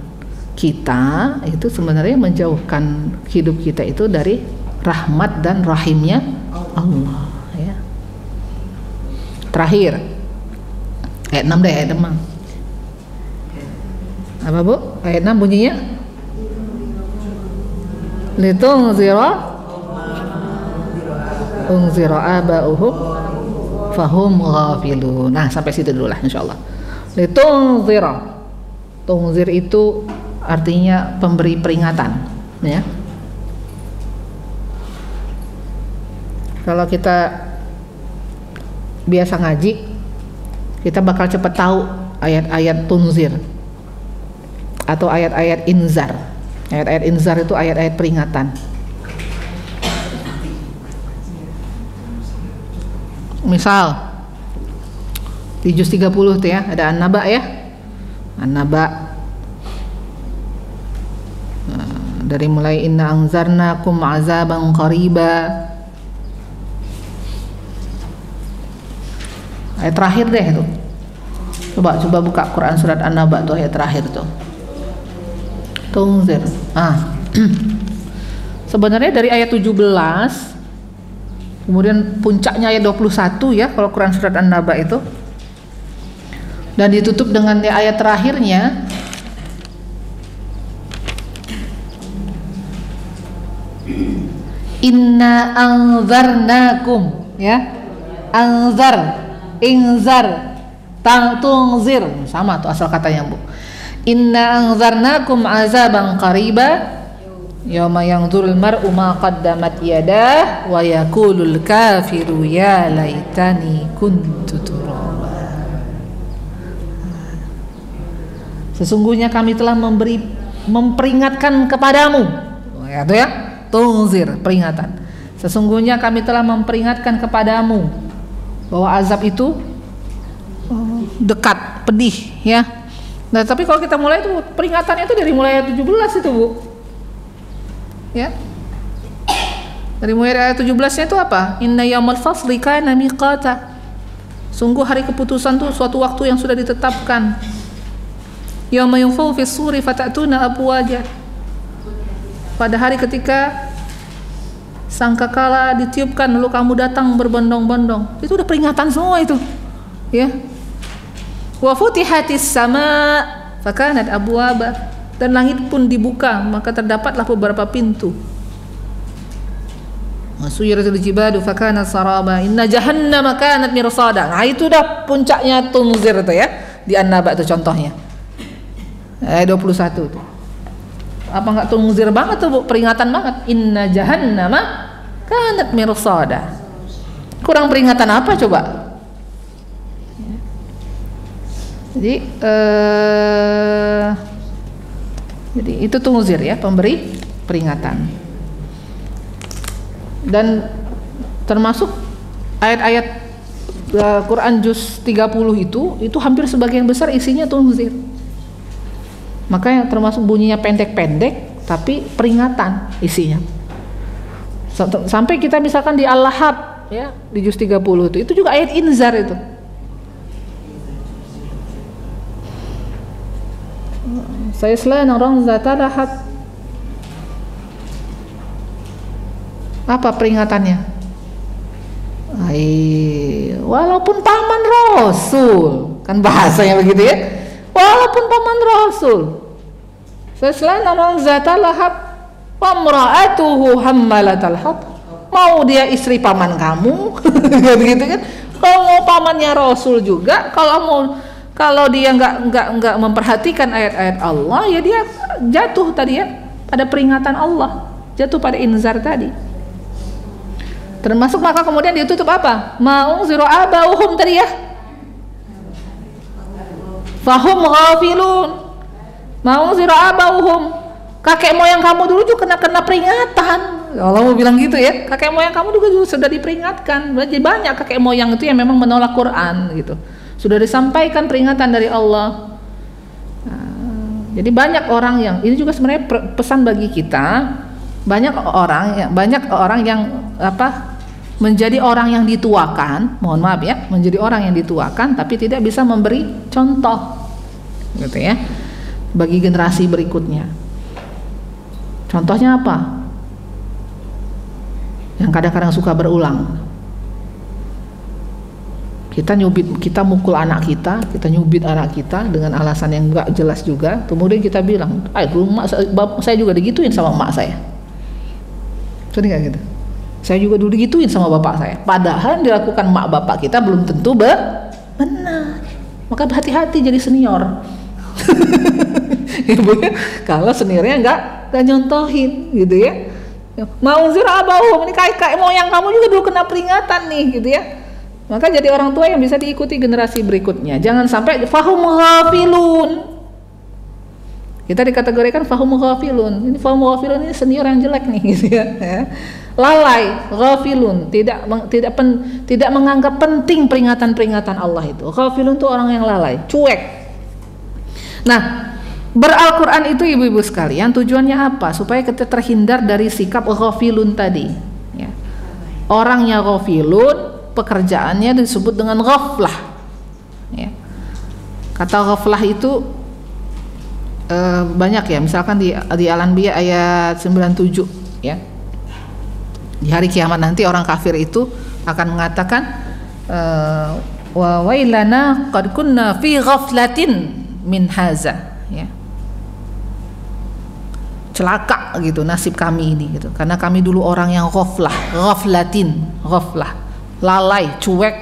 Speaker 1: kita itu sebenarnya menjauhkan hidup kita itu dari rahmat dan rahimnya Allah ya. Terakhir ayat 6 deh, ayat 6. Apa Bu? Ayat 6 bunyinya? Litunzira aba'uhum fahum ghafilun. Nah, sampai situ dulu lah insyaallah. Litunzira. Tunzir itu artinya pemberi peringatan, ya. Kalau kita biasa ngaji, kita bakal cepat tahu ayat-ayat tunzir atau ayat-ayat inzar. Ayat-ayat inzar itu ayat-ayat peringatan. Misal di juz 30 tuh ya, ada An-Naba ya. An-Naba dari mulai inna anzarnakum azaban qariba. Ayat terakhir deh itu. Coba buka Quran surat An-Naba tuh ayat terakhir tuh. Tunzir. Sebenarnya dari ayat 17 kemudian puncaknya ayat 21 ya kalau Quran surat An-Naba itu. Dan ditutup dengan ayat terakhirnya inna anzarnakum ya. Anzar, inzar, tungzir, sama tuh asal katanya Bu. Inna anzarnakum azaban qariba yauma yanzurul mar'u ma qaddamat yadah wa yaqulul kafiru ya laitani kuntu turaba. Sesungguhnya kami telah memperingatkan kepadamu. Ya, itu ya, tunzir, peringatan. Sesungguhnya kami telah memperingatkan kepadamu bahwa azab itu dekat, pedih ya. Nah, tapi kalau kita mulai itu peringatannya itu dari mulai ayat 17 itu, Bu. Ya. Dari mulai ayat 17-nya itu apa? Inna yaumal fasli kana miqata. Sungguh hari keputusan itu suatu waktu yang sudah ditetapkan. Yauma yunfakhu fis suri fatatuna abwaja. Pada hari ketika sangkakala ditiupkan lalu kamu datang berbondong-bondong. Itu udah peringatan semua itu. Ya. Wa futihatis sama fakanat abwaba. Dan langit pun dibuka, maka terdapatlah beberapa pintu. Masuyiratul jibadu fakanat saraba. Inna jahannama kanat mirsada. Nah, itu dah puncaknya tunzir itu ya. Di An-Naba itu contohnya. Ayat 21 itu. Apa enggak tunzir banget tuh, Bu? Peringatan banget. Inna jahannama kanat mirsada. Kurang peringatan apa coba? Jadi itu tunzir ya, pemberi peringatan. Dan termasuk ayat-ayat Quran juz 30 itu hampir sebagian besar isinya tunzir. Makanya termasuk bunyinya pendek-pendek tapi peringatan isinya. Sampai kita misalkan di Al-Lahab ya, di juz 30 itu juga ayat inzar itu. Saya selain orang zata lahab. Apa peringatannya? Walaupun paman Rasul, kan bahasanya begitu ya. Walaupun paman Rasul. Saya selain orang zata lahab, wamra'atuhu hammalatal hab. Mau dia istri paman kamu, gitu kan? Kalau mau pamannya Rasul juga, kalau dia nggak memperhatikan ayat-ayat Allah, ya dia jatuh tadi ya pada peringatan Allah, jatuh pada inzar tadi. Termasuk maka kemudian ditutup apa? Ma'ung ziro abauhum tadi ya. Fahum ghafilun. Ma'ung ziro abauhum. Kakek moyang kamu dulu juga kena peringatan. Allah mau bilang gitu ya. Kakek moyang kamu juga sudah diperingatkan. Jadi banyak kakek moyang itu yang memang menolak Quran gitu. Sudah disampaikan peringatan dari Allah. Jadi banyak orang yang ini juga sebenarnya pesan bagi kita. Banyak orang yang menjadi orang yang dituakan, mohon maaf ya, menjadi orang yang dituakan tapi tidak bisa memberi contoh, gitu ya, bagi generasi berikutnya. Contohnya apa? Yang kadang-kadang suka berulang. Kita mukul anak kita nyubit anak kita dengan alasan yang enggak jelas juga. Kemudian kita bilang, saya juga digituin sama emak saya. Sering nggak gitu? Saya juga dulu digituin sama bapak saya. Padahal dilakukan emak bapak kita belum tentu benar. Maka hati-hati jadi senior. Ibu ya, kalau seniornya nggak nyontohin, gitu ya. Mau zira abahum, ini kakek moyang kamu juga dulu kena peringatan nih, gitu ya. Maka jadi orang tua yang bisa diikuti generasi berikutnya. Jangan sampai fahum ghafilun. Kita dikategorikan fahum ghafilun. Ini fahum ghafilun ini senior yang jelek nih, gitu ya. Lalai, ghafilun, tidak menganggap penting peringatan-peringatan Allah itu. Ghafilun itu orang yang lalai, cuek. Nah, Ber-Al-Quran itu ibu-ibu sekalian tujuannya apa? Supaya kita terhindar dari sikap ghafilun tadi ya. Orangnya ghafilun, pekerjaannya disebut dengan ghaflah ya. Kata ghaflah itu banyak ya. Misalkan di Al-Anbiya ayat 97 ya. Di hari kiamat nanti orang kafir itu akan mengatakan wa wailana qad kunna fi ghaflatin min haza ya. Celaka gitu nasib kami ini gitu, karena kami dulu orang yang ghaflah, lalai, cuek,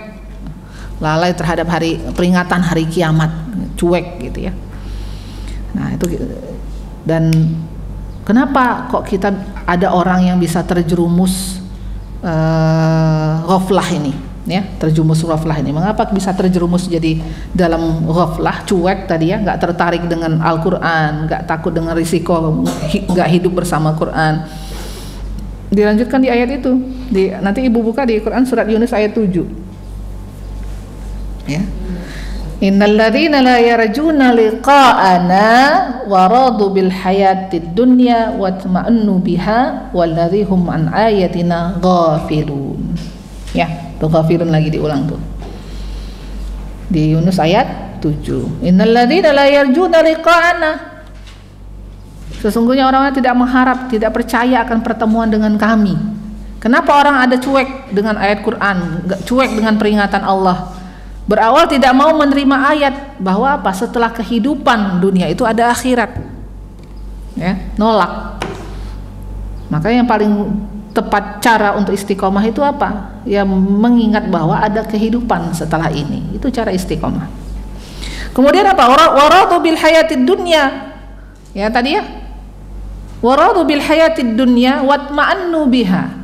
Speaker 1: lalai terhadap peringatan hari kiamat, cuek gitu ya. Nah itu, dan kenapa kok kita ada orang yang bisa terjerumus ghaflah ini ya, terjerumus ghaflah ini? Mengapa bisa terjerumus jadi dalam ghaflah, cuek tadi ya, nggak tertarik dengan Al-Quran, nggak takut dengan risiko, nggak hidup bersama Quran? Dilanjutkan di ayat itu. Nanti Ibu buka di Quran surat Yunus ayat 7. Ya. Innal ladzina la yarjuna liqa'ana wa radu bil hayatid dunya wa tama'annu biha walladzi hum an ayatina ghafilun. Ya, tuh ghafilun lagi diulang tuh. Di Yunus ayat 7. Innal ladzina la yarjuna liqa'ana. Sesungguhnya orang yang tidak mengharap, tidak percaya akan pertemuan dengan kami. Kenapa orang ada cuek dengan ayat Quran, cuek dengan peringatan Allah? Berawal tidak mau menerima ayat bahwa apa? Setelah kehidupan dunia itu ada akhirat. Ya, nolak. Maka yang paling tepat cara untuk istiqomah itu apa? Ya mengingat bahwa ada kehidupan setelah ini. Itu cara istiqomah. Kemudian apa? Waradu bil hayatid dunya. Ya tadi ya. Waradu bil hayatid dunya watma'annu biha.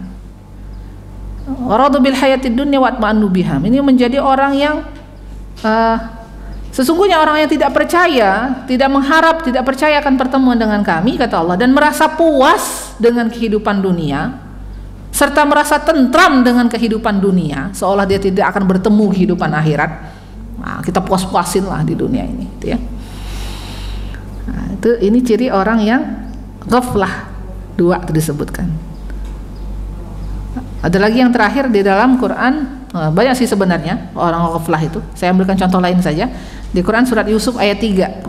Speaker 1: Waradu bil hayatid dunya watma'annu biha. Ini menjadi orang yang sesungguhnya orang yang tidak percaya, tidak mengharap, tidak percaya akan pertemuan dengan kami, kata Allah, dan merasa puas dengan kehidupan dunia serta merasa tentram dengan kehidupan dunia, seolah dia tidak akan bertemu kehidupan akhirat. Nah, kita puas-puasin lah di dunia ini, gitu ya. Nah, ini ciri orang yang ghaflah, 2 disebutkan. Ada lagi yang terakhir di dalam Quran, banyak sih sebenarnya orang ghaflah itu. Saya ambilkan contoh lain saja di Quran surat Yusuf ayat 3.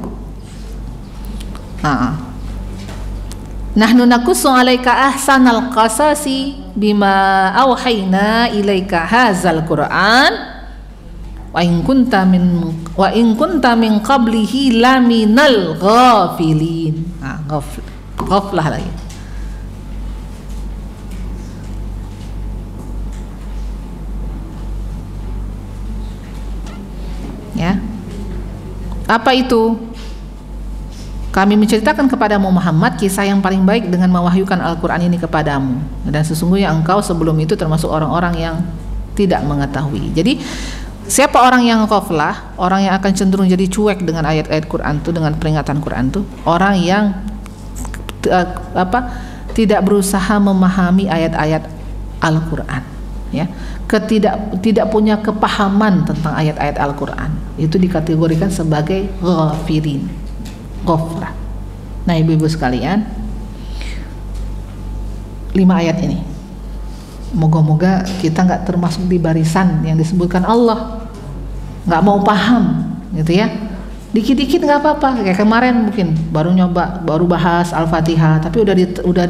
Speaker 1: Nahnu naqussu 'alaika ahsanal qasasi bima auhayna ilaika hadzal Qur'an wa in kunta min qablihi laminal ghafilin. Ghaflah lagi. Ya. Apa itu? Kami menceritakan kepadamu Muhammad kisah yang paling baik dengan mewahyukan Al-Quran ini kepadamu, dan sesungguhnya engkau sebelum itu termasuk orang-orang yang tidak mengetahui. Jadi siapa orang yang ghaflah, orang yang akan cenderung jadi cuek dengan ayat-ayat Quran itu, dengan peringatan Quran itu, orang yang tidak berusaha memahami ayat-ayat Al-Quran, ya, tidak punya kepahaman tentang ayat-ayat Al-Quran, itu dikategorikan sebagai ghafilin, ghaflah. Nah, ibu-ibu sekalian, 5 ayat ini moga-moga kita nggak termasuk di barisan yang disebutkan Allah nggak mau paham, gitu ya. Dikit-dikit nggak apa-apa, kayak kemarin mungkin baru bahas Al-Fatihah, tapi udah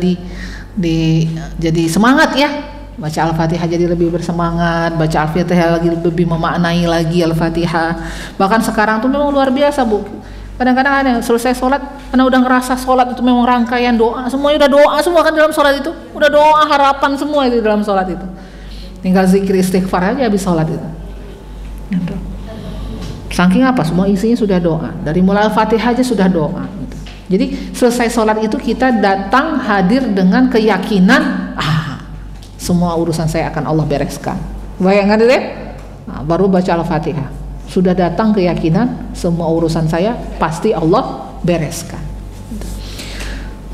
Speaker 1: jadi semangat ya, baca Al-Fatihah jadi lebih bersemangat, baca Al-Fatihah lagi lebih memaknai lagi Al-Fatihah. Bahkan sekarang tuh memang luar biasa, Bu. Kadang-kadang ada selesai sholat, karena udah ngerasa sholat itu memang rangkaian doa, semuanya udah doa semua kan dalam sholat itu, udah doa harapan semua itu dalam sholat itu. Tinggal zikir istighfar aja habis sholat itu. Saking apa? Semua isinya sudah doa. Dari mulai Al-Fatihah aja sudah doa. Gitu. Jadi selesai sholat itu kita datang hadir dengan keyakinan, semua urusan saya akan Allah bereskan. Bayangkan deh, baru baca Al-Fatihah, sudah datang keyakinan semua urusan saya pasti Allah bereskan.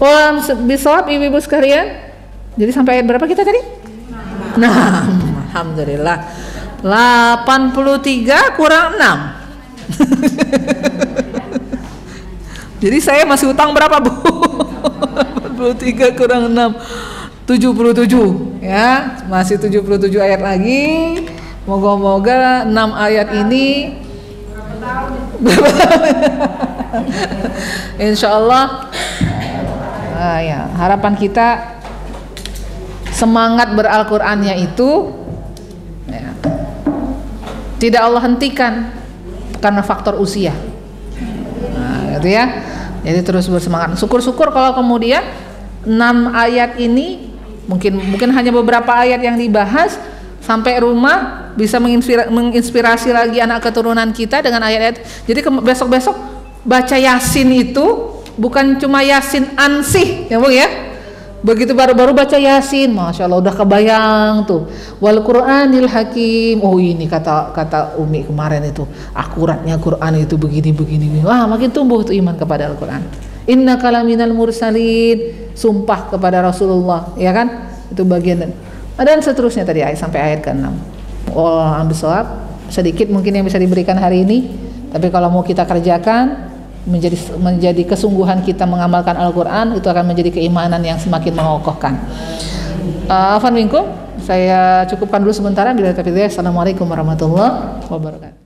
Speaker 1: Wah, bisawab ibu-ibu sekalian. Jadi sampai ayat berapa kita tadi? Nah, alhamdulillah. 83 kurang 6. Jadi saya masih utang berapa, Bu? 83 kurang 6, 77 ya, masih 77 ayat lagi. Moga-moga 6 ayat ini insya Allah ya, harapan kita semangat beral-Qur'annya itu ya, tidak Allah hentikan karena faktor usia. Nah, gitu ya. Jadi terus bersemangat. Syukur-syukur kalau kemudian 6 ayat ini mungkin hanya beberapa ayat yang dibahas, sampai rumah bisa menginspirasi lagi anak keturunan kita dengan ayat-ayat. Jadi besok-besok baca Yasin itu bukan cuma Yasin ansih, ya Bu ya. Begitu baru baca Yasin, Masya Allah udah kebayang tuh, wal Qur'anil Hakim. Oh, ini kata Umi kemarin itu, akuratnya Quran itu begini. Wah, makin tumbuh tuh iman kepada Al-Quran. Innaka laminal mursalin, sumpah kepada Rasulullah, ya kan? itu bagian dan seterusnya tadi sampai ayat ke-6. Wallahu a'lam. Sedikit mungkin yang bisa diberikan hari ini, tapi kalau mau kita kerjakan menjadi kesungguhan kita mengamalkan Al-Qur'an, itu akan menjadi keimanan yang semakin mengokohkan. Afwan minkum, saya cukupkan dulu sementara. Assalamualaikum warahmatullahi wabarakatuh.